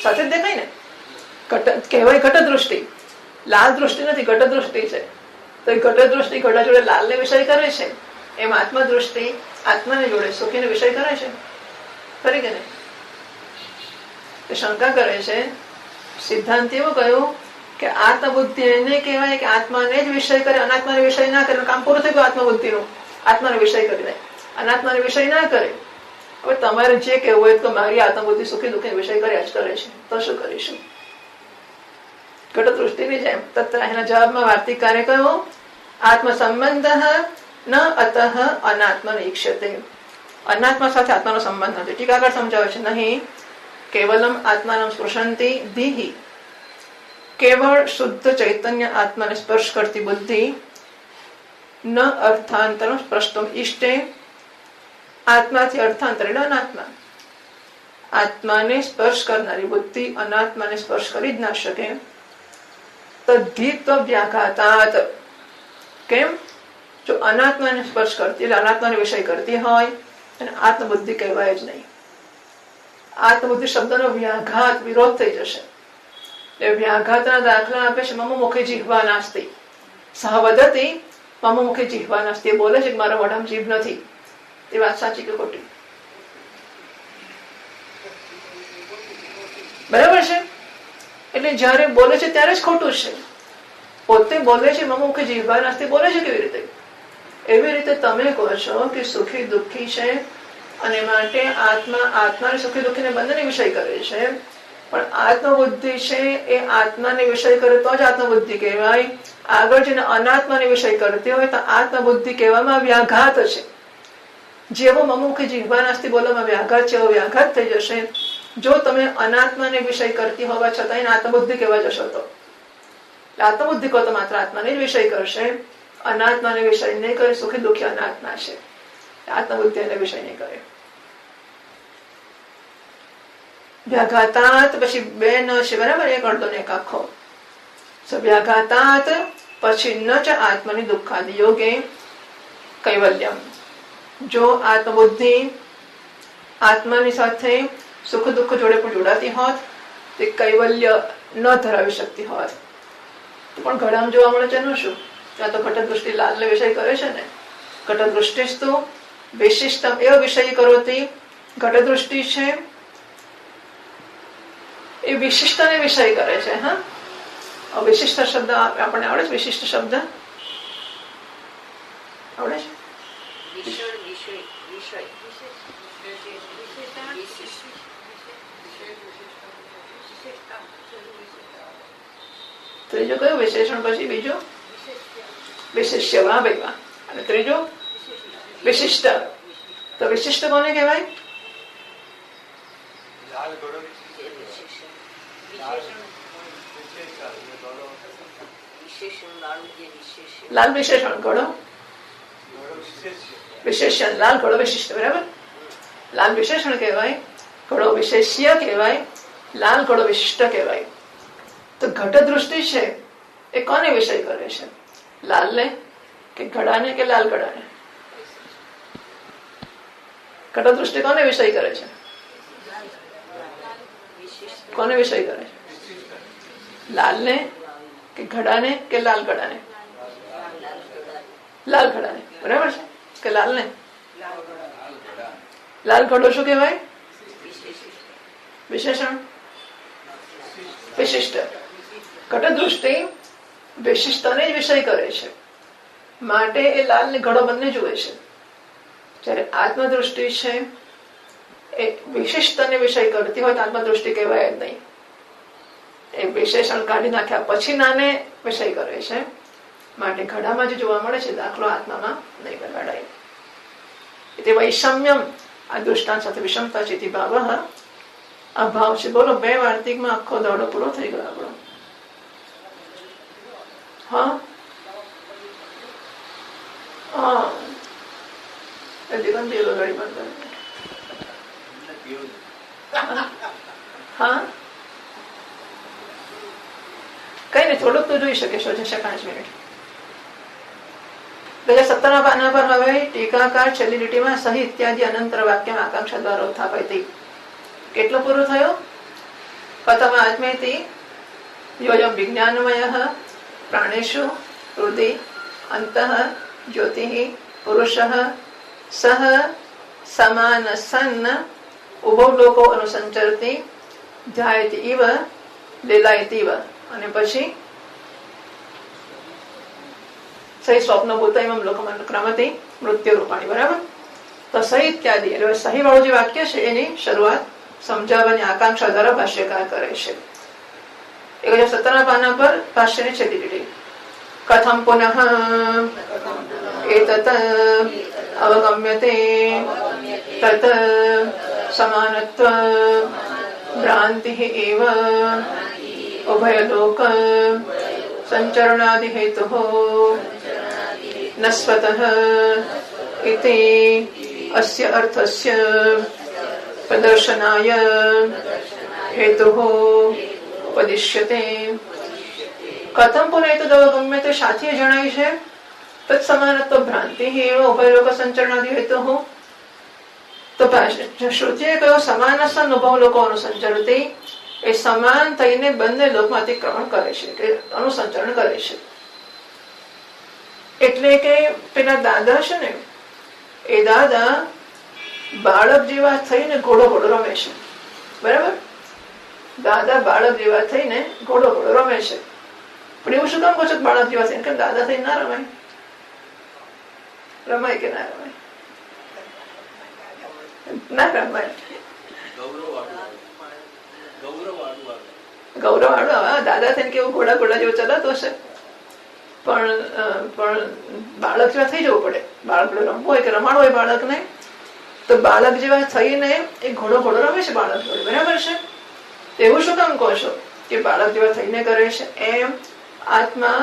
Speaker 1: સાથે જ દેખાય ને. કહેવાય ઘટ દૃષ્ટિ, લાલ દૃષ્ટિ નથી, ઘટ દૃષ્ટિ છે. તો એ ઘટ દૃષ્ટિ ઘડા જોડે લાલ ને વિષય કરે છે, એમ આત્મા દૃષ્ટિ આત્માને જોડે સુખીને વિષય કરે છે, ખરી કે નહીં? શંકા કરે છે સિદ્ધાંત. એવું કહ્યું કે આત્મબુદ્ધિ એને કહેવાય કે આત્માને જ વિષય કરે, અનાત્માને વિષય ના કરે. કામ પૂરું થઈ ગયું આત્મબુદ્ધિનું. આત્માને વિષય કરીને અનાત્માને વિષય ના કરે. હવે તમારે જે કહેવું હોય તો મારી આત્મબુદ્ધિ સુખી દુઃખી વિષય કર્યા જ કરે છે, તો શું કરીશું? ઘટ દૃષ્ટિની જેમ. તત્ર એના જવાબમાં વાર્તિકકારે કહ્યું આત્મ સંબંધ ન અતઃ અનાત્મન ઈક્ષતે. અનાત્મા સાથે આત્માનો સંબંધ નથી. ટીકાકાર સમજાવે છે નહીં કેવલમ આત્માનમ સ્પૃશંતિ દીહિ, કેવળ શુદ્ધ ચૈતન્ય આત્માને સ્પર્શ કરતી બુદ્ધિ ન અર્થાંતરમ સ્પર્શતુમ ઈષ્ટે. આત્માથી અર્થાંતર એટલે અનાત્મા. આત્માને સ્પર્શ કરનારી બુદ્ધિ અનાત્માને સ્પર્શ કરી જ ના શકે. તદ્ધિત્વ વ્યાઘાતાત. કેમ? જો અનાત્માને સ્પર્શ કરતી એટલે અનાત્માને વિષય કરતી હોય અને આત્મબુદ્ધિ કહેવાય જ નહીં. આત્મબુદ્ધિ શબ્દનો વ્યાઘાત, વિરોધ થઈ જશે. એ વ્યાઘાતના દાખલા આપે છે. મમ મુખે જીહવા નાસ્તિ સહ વદતિ મમ મુખે જીહવા નાસ્તિ. એ બોલે છે કે મારા મોઢામાં જીભ નથી. એ વાત સાચી કે ખોટી? બરાબર છે. એટલે જયારે બોલે છે ત્યારે જ ખોટું છે. પોતે બોલે છે મમ મુખે જીહવા નાસ્તિ, બોલે છે કેવી રીતે? એવી રીતે તમે કહો છો કે સુખી દુઃખી છે અને માટે આત્માને સુખી દુઃખીને બંનેને વિષય કરે છે. પણ આત્મબુદ્ધિ છે એ આત્માને વિષય કરે તો જ આત્મબુદ્ધિ કહેવાય. આગળ જેને અનાત્માને વિષય કરતી હોય તો આત્મબુદ્ધિ કહેવામાં વ્યાઘાત છે. જેવો મમુખે જીહવા નાસ્તિ બોલવામાં વ્યાઘાત છે એવો વ્યાઘાત થઈ જશે જો તમે અનાત્માને વિષય કરતી હોવા છતાં આત્મબુદ્ધિ કહેવા જશો તો. આત્મબુદ્ધિ કહો તો માત્ર આત્માને જ વિષય કરશે, અનાત્માને વિષય નહીં કરે. સુખી દુઃખી અનાત્મા છે, આત્મબુદ્ધિ એને વિષય નહીં કરે. વ્યાઘાતાત પછી બે ન છે, બરાબર? એક અડધો ને એક આખો. વ્યાઘાતાત પછી ન ચ આત્મની દુઃખાદિ યોગે કૈવલ્યમ. જો આત્મબુદ્ધિ આત્માની સાથે સુખ દુઃખ જોડે પણ જોડાતી હોત, તે કૈવલ્ય ન ધરાવી શકતી હોત. પણ ઘડામાં જોવા મળે છે એનું શું? ત્યાં તો ઘટ દૃષ્ટિ લાલને વિષય કરે છે ને. ઘટ દૃષ્ટિસ્તુ વિશિષ્ટમ એવ વિષય કરોતી. ઘટ દૃષ્ટિ છે એ વિશિષ્ટને વિષય કરે છે. હા, વિશિષ્ટ શબ્દ આપણને આવડે છે? વિશિષ્ટ શબ્દ આવડે છે? ત્રીજું કયું વિશેષણ? પછી બીજું વિશિષ્ય. વાહ ભાઈ વાહ. અને ત્રીજું વિશિષ્ટ. તો વિશિષ્ટ કોને કહેવાય? લાલ વિશેષણ, ઘડો વિશેષણ. લાલ ઘડો વિશિષ્ટ, બરાબર? લાલ વિશેષણ કહેવાય, ઘડો વિશેષ્ય કહેવાય, લાલ ઘડો વિશિષ્ટ કહેવાય. તો ઘટ દૃષ્ટિ છે એ કોને વિષય કરે છે? લાલને કે ઘડાને કે લાલ ઘડાને? ઘટ દૃષ્ટિ કોને વિષય કરે છે? કોને વિષય કરે છે? લાલને કે ઘડાને કે લાલ ઘડાને? લાલ ઘડાને, બરાબર છે? કે લાલને? લાલ ઘડો શું કહેવાય? વિશેષણ. વિશિષ્ટ. ઘટ દૃષ્ટિ વિશિષ્ટને જ વિષય કરે છે, માટે એ લાલ ને ઘડો બંને જુએ છે. જયારે આત્મદૃષ્ટિ છે એ વિશિષ્ટને વિષય કરતી હોય તો આત્મદૃષ્ટિ કહેવાય જ નહીં. એ વિશેષણ કાઢી નાખ્યા પછી નાને વિષય કરે છે, માટે ઘડામાં જે જોવા મળે છે દાખલો આત્મામાં નહીં બગાડાય. તે વૈષમ્યમ. આ દૃષ્ટાંત સાથે વિષમતા ચેતી ભાવ આ ભાવ છે. બોલો, 2 વાર્તિકમાં આખો દોડો પૂરો થઈ ગયો આપણો. હા હા, દિગંતી ગાડી બંધ. હા, કઈ નહીં, થોડુંક તો જોઈ શકે છો. જશે 5 મિનિટ. 2017 પાના પર હવે ટીકાકાર છેલ્લી લીટીમાં સહી ઇત્યાદિ અનંતર વાક્ય આકાંક્ષા દ્વારા ઉત્થાપયતિ. કેટલો પૂરો થયો? પ્રથમ આત્મેતિ યોયમ વિજ્ઞાનમય પ્રાણેષુ હૃદય અંતઃ જ્યોતિઃ પુરુષઃ સહ સમાન સન્ન ઉભો લોકો અનુસંચરતિ ધ્યાયતિ ઇવ લીલાયતિ ઇવ. અને પછી સહી સ્વપ્ન ભૂતયમ લોકમન ક્રમતિ મૃત્યુ રૂપાણી, બરાબર? તો સહી ઇત્યાદિ એટલે સહી વાળું જે વાક્ય છે એની શરૂઆત સમજાવવાની આકાંક્ષા દ્વારા ભાષ્યકાર કરે છે. 1017 પાના પર ભાષ્યની છેલ્લી લીટી. કથમ પુનઃ એતત અવગમ્યતે તત સમાનત્વ ભ્રાંતિ એવ ઉભયલોક સંચરણાદિ હેતુઃ નસ્વતઃ ઇતિ અસ્ય અર્થસ્ય પ્રદર્શનાય હેતુઃ ઉપદિશ્યતે. કથમ પુનઃ એતદ અવગમ્યતે સાથીએ જણાય છે તત્ સમાનત્વ ભ્રાંતિ એવ ઉભયલોક સંચરણાદિ હેતુઃ. તો શ્રુતિએ કહ્યું સમાન સન ઉભવ લોકો અનુસંચરતી, એ સમાન થઈને બંને લોકમાં અતિક્રમણ કરે છે, કે અનુસંચરણ કરે છે. એટલે કે પેલા દાદા છે ને, એ દાદા બાળક જેવા થઈને ઘોડો રમે છે. બરાબર? દાદા બાળક જેવા થઈને ઘોડો રમે છે. પણ એવું શું કામ કહો છો બાળક જેવા થઈને? કેમ દાદા થઈને ના રમાય? રમાય કે ના રમાય? ના રમાય. ગૌરવ વાળું દાદા થઈને કેવું ઘોડા જેવું ચલાતો હશે, પણ બાળક જેવા થઈ જવું પડે. બાળક રમવું હોય કે રમાડવું હોય બાળકને, તો બાળક જેવા થઈને એ ઘોડો રમે છે બાળક જોડે. બરાબર છે? એવું શું કામ કહો છો કે બાળક જેવા થઈને કરે છે? એમ આત્મા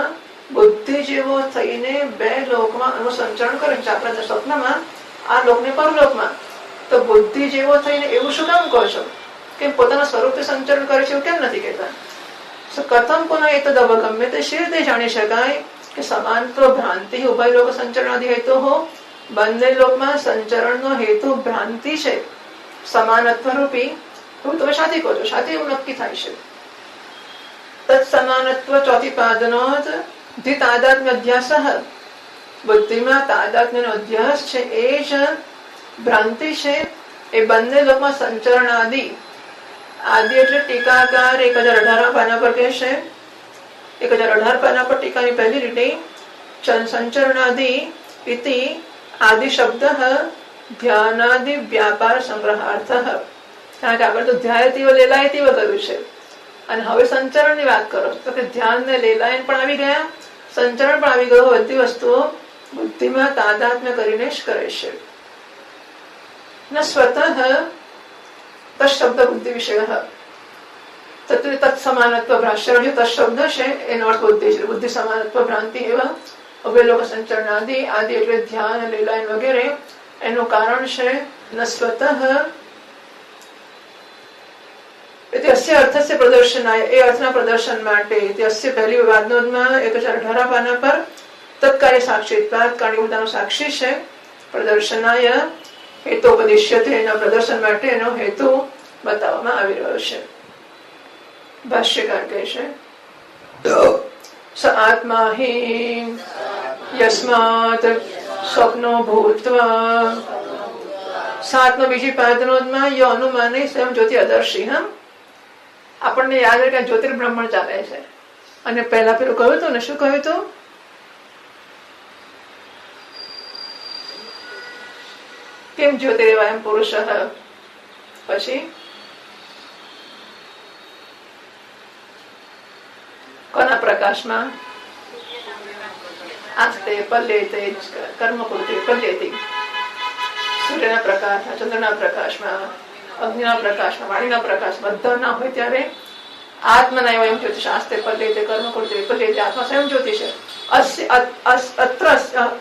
Speaker 1: બુદ્ધિ જેવો થઈને બે લોકમાં અનુસંચરણ કરે છે. આપણા સ્વપ્નમાં આ લોકને પરલોકમાં. તો બુદ્ધિ જેવો થઈને એવું શું કામ કહો છો કે પોતાના સ્વરૂપથી સંચરણ કરે છે? એવું કેમ નથી કહેતા? કથમ પુનઃ એ તો ગમે તે શી રીતે જાણી શકાય કે સમાનત્વ ભ્રાંતિ ઉભય લોક સંચરણાદિ હેતુ હો. બંને લોકમાં સંચરણનો હેતુ ભ્રાંતિ છે, સમાનત્વ રૂપી. એવું તમે શાથી કહો છો? શાથી એવું નક્કી થાય છે? તત્સમાનત્વ ચોથી પાદનો જ તાદાત્મ્ય અધ્યાસ. બુદ્ધિમાં તાદાત્મ્યનો અધ્યાસ છે એ જ ભ્રાંતિ છે. એ બંને લોકમાં સંચરણ આદિ એટલે ટીકાકાર 1018 પાના પર કહે છે. 1018 પાના પર ટીકાની પહેલી લીટી, સંચરણાદિ ઇતિ આદિ શબ્દ ધ્યાનાદિ વ્યાપાર સંગ્રહાર્થ. કારણ કે આગળ તો ધ્યાયતીવ લેલાયતીવ કર્યું છે, અને હવે સંચરણ ની વાત કરો તો કે ધ્યાન ને લેલાયન પણ આવી ગયા, સંચરણ પણ આવી ગયું. બધી વસ્તુઓ બુદ્ધિમાં તાદાત્મ્ય કરીને જ કરે છે. ન સ્વતઃ તત્શબ્દ બુદ્ધિ વિષય. તત્સમાનત્વ ભાષ્ય તત્શબ્દ છે એનો અર્થ બુદ્ધિ છે. બુદ્ધિ સમાનત્વ ભ્રાંતિ એવા ઉભય લોક સંચરણ આદિ એટલે ધ્યાન લીલાયન વગેરે એનું કારણ છે ન સ્વતઃ. અસ્ય અર્થસ્ય પ્રદર્શનાય, એ અર્થના પ્રદર્શન માટે અસ્ય પહેલી વાદનોદમાં 1018 પાના પર તત્કાર્ય સાક્ષીત્વાદ, કારણિભૂતાનો સાક્ષી છે. પ્રદર્શનાય હેતોપદેશ્યતે, એના પ્રદર્શન માટે એનો હેતુ બતાવવામાં આવી રહ્યો છે. ભાષ્યકાર કહે છે સ આત્મા હિ યસ્માત સ્વપ્નો ભૂત્વા. સાતનો બીજી પાદનોદમાં યો અનુમાને સ્વયં જ્યોતિ અદર્શી. આપણને યાદ રહે કે જ્યોતિર્બ્રહ્મણ ચાલે છે, અને પહેલા પેલું કહ્યું હતું ને, શું કહ્યું હતું? કેમ જ્યોતિર્વયમ પુરુષ. પછી કોના પ્રકાશમાં? આસ્તે પલ્લેતે કર્મકૃતિ પલ્લેતિ. સૂર્યના પ્રકાશમાં, ચંદ્રના પ્રકાશમાં, અગ્નિના પ્રકાશમાં, વાણીના પ્રકાશમાં બધા ના હોય ત્યારે આત્મના એવમ જ્યોતિ શાસ્ત્રે પલ્લેતે કર્મકૃતિ પલ્લેતે. આત્મા સ્વયં જ્યોતિ છે.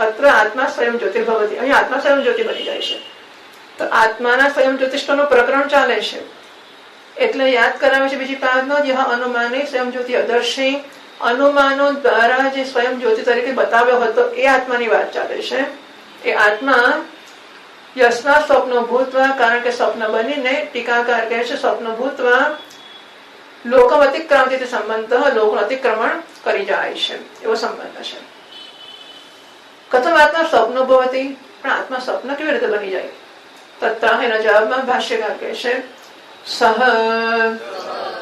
Speaker 1: અત્ર આત્મા સ્વયં જ્યોતિર્ભવતી. અહીં આત્મા સ્વયં જ્યોતિ બની જાય છે. તો આત્માના સ્વયં જ્યોતિષ્ઠનું પ્રકરણ ચાલે છે, એટલે યાદ કરાવે છે બીજી પાદનો યહ અનુમાને સ્વયં જ્યોતિ અદર્શી. અનુમાનો દ્વારા જે સ્વયં જ્યોતિ તરીકે બતાવ્યો હતો એ આત્માની વાત ચાલે છે. એ આત્મા યશના સ્વપ્નો ભૂતવા, કારણ કે સ્વપ્ન બનીને ટીકાકાર કહે છે સ્વપ્ન ભૂતવા લોકમ અતિક્રાંતિ સંબંધ, લોકનું અતિક્રમણ કરી જાય છે એવો સંબંધ છે. કથમ આત્મા સ્વપ્નો ભવતી, પણ આત્મા સ્વપ્ન કેવી રીતે બની જાય? તત્ર એના જવાબમાં ભાષ્યકાર કહે છે સહ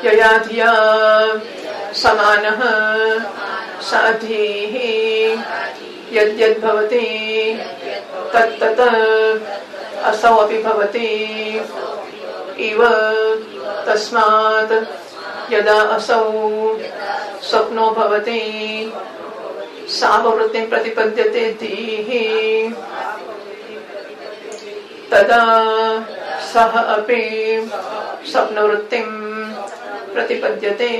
Speaker 1: યયાધિયા સમાનઃ સાધિ યદ્યદ્ ભવતી તત્તત અસૌ અપિ ભવતી ઇવ તસ્માત યદા અસૌ સ્વપ્નો ભવતી સાવવૃત્તિં પ્રતિપદ્યતે ધીઃ તદા સહ અપિ સ્વપ્નવૃત્તિં પ્રતિપદ્યતે.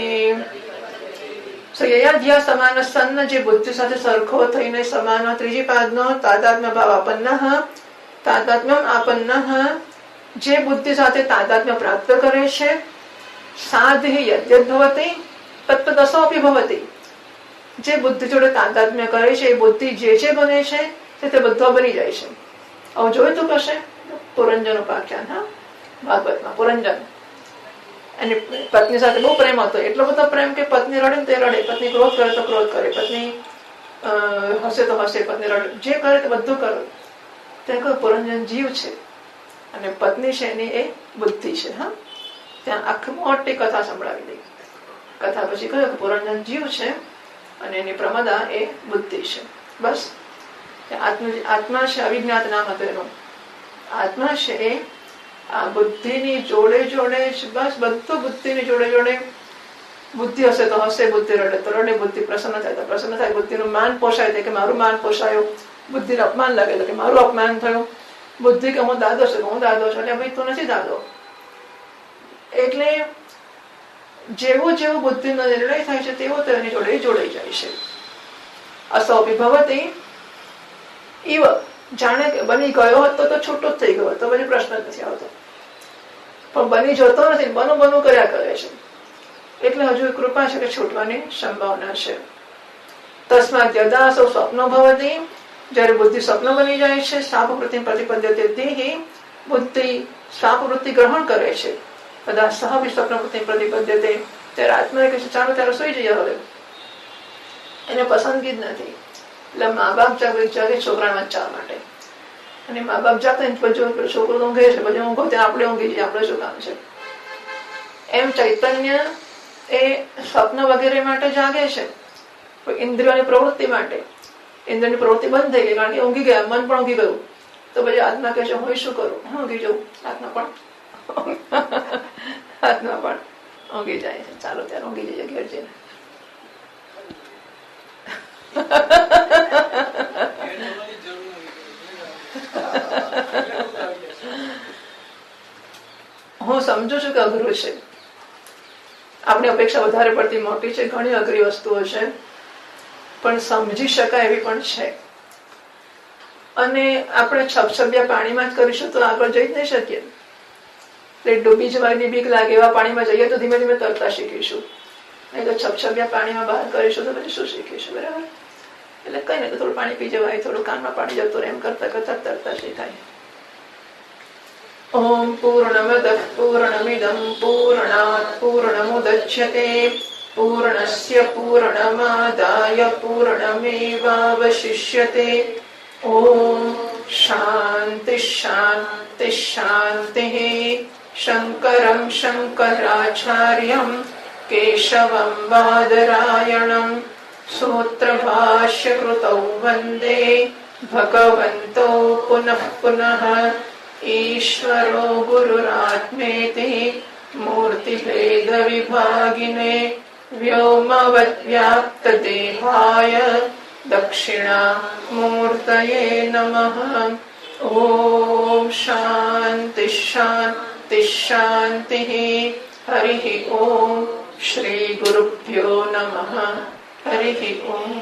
Speaker 1: યયાધ્યા સમાન સન્ન, જે બુદ્ધિ સાથે સરખો થઈને સમાન. ત્રીજી પાદનો તાદાત્મ્ય ભાવ આપન્ન. તાદાત્મ્યમ આપન્ન, જે બુદ્ધિ સાથે તાદાત્મ્ય પ્રાપ્ત કરે છે. સાધિ યદ્યદ્ ભવતી તત્તદસોપી ભવતી, જે બુદ્ધિ જોડે તાદાત્મ્ય કરે છે એ બુદ્ધિ જે બને છે તે બધો બની જાય છે. આવું જોયું તું કશે? પુરંજન ઉપાખ્યાન, ભાગવતમાં પુરંજન એની પત્ની સાથે બહુ પ્રેમ હતો, એટલો બધો પ્રેમ કે પત્ની રડે ને તે રડે, પત્ની ક્રોધ કરે તો ક્રોધ કરે, પત્ની હસે તો હસે, પત્ની રડે, જે કરે તે બધું કરે. ત્યાં કોઈ પુરંજન જીવ છે અને પત્ની છે એની એ બુદ્ધિ છે. હા, ત્યાં આખી મોટી કથા સંભળાવી દઈ. કથા પછી કહ્યું કે પુરંજન જીવ છે અને એની પ્રમદા એ બુદ્ધિ છે. બસ આત્મા છે, અવિજ્ઞાત નામ હતું એનું. આત્મા છે એ આ બુદ્ધિની જોડે જોડે જ, બસ બધું બુદ્ધિની જોડે જોડે. બુદ્ધિ હશે તો હશે, બુદ્ધિ રડે તો રડે, બુદ્ધિ પ્રસન્ન થાય તો પ્રસન્ન થાય, બુદ્ધિનું માન પોષાય કે મારું માન પોષાયું, બુદ્ધિને અપમાન લાગે તો કે મારું અપમાન થયું, બુદ્ધિ કે હું દાદો છું, હું દાદો છું, એટલે ભાઈ તું નથી દાદો. એટલે જેવું જેવું બુદ્ધિનો નિર્ણય થાય છે તેવો તો એની જોડે જોડાઈ જાય છે. અસોપી ભવતી ઈવ, જાણે કે બની ગયો હતો તો છૂટો જ થઈ ગયો, તો પછી પ્રશ્ન નથી આવતો. પણ બની જતો નથી, બનું બનું કર્યા કરે છે, એટલે હજુ કૃપા છે કે છૂટવાની સંભાવના છે. તસ્માત યદાસો સ્વપ્નો ભવતી, જયારે બુદ્ધિ સ્વપ્ન બની જાય છે, સાપવૃત્તિ પ્રતિપદ્યતે દેહી, બુદ્ધિ સાપવૃત્તિ ગ્રહણ કરે છે. કદાચ સહ સ્વપ્નવૃત્તિ પ્રતિપદ્યતે, ત્યારે આત્મા કહે છે ચાલો ત્યારે સુઈ જઈએ, હવે એને પસંદગી જ નથી. એટલે મા બાપ જાગે છોકરાને વંચાવવા માટે, અને મા બાપ જાગતા પછી છોકરો ઊંઘે છે, પછી ઊંઘો ત્યાં આપણે ઊંઘી જઈએ, આપણે શું કામ છે. એમ ચૈતન્ય એ સ્વપ્ન વગેરે માટે જાગે છે, ઇન્દ્રિયોની પ્રવૃત્તિ માટે. ઇન્દ્રિયની પ્રવૃત્તિ બંધ થઈ ગઈ કારણ કે ઊંઘી ગયા, મન પણ ઊંઘી ગયું, તો પછી આત્મા કહે છે હું શું કરું, હું ઊંઘી જાઉં. આત્મા પણ ઊંઘી જાય છે, ચાલો ત્યારે ઊંઘી જઈએ ઘેર જઈને. હું સમજુ છું કે અઘરું છે, આપણી અપેક્ષા વધારે પડતી મોટી છે, ઘણી અઘરી વસ્તુઓ છે, પણ સમજી શકાય એવી પણ છે. અને આપણે છપછપિયા પાણીમાં જ કરીશું તો આગળ જઈ જ નહીં શકીએ. ડૂબી જવાની બીક લાગે એવા પાણીમાં જઈએ તો ધીમે ધીમે તરતા શીખીશું, નહીં તો છપછપિયા પાણીમાં બહાર કરીશું તો પછી શું શીખીશું. બરાબર, એટલે કઈ નહીં, થોડું પાણી પી જવાય, થોડું કાનમાં પાણી જતું રહે, એમ કરતા કરતા તરતા શીખાય. ઓમ પૂર્ણમદ પૂર્ણમિદં પૂર્ણાત પૂર્ણમુદચ્યતે પૂર્ણસ્ય પૂર્ણમાદાય પૂર્ણમેવાવશિષ્યતે. ઓમ શાંતિ શાંતિ શાંતિ. શંકરં શંકરાચાર્યં કેશવં બાદરાયણં સૂત્રભાષ્યકૃતૌ વંદે ભગવन्तૌ પુનઃ પુનઃ. ઈશ્વરો ગુરુરાત્મેતિ મૂર્તિભેદ વિભાગિને વ્યોમવદ્વ્યાપ્તદેહાય દક્ષિણામૂર્તયે નમઃ. ઓમ શાંતિ શાંતિ શાંતિ. હરિ ઓમ. શ્રી ગુરુભ્યો નમઃ. હરિ ઓમ.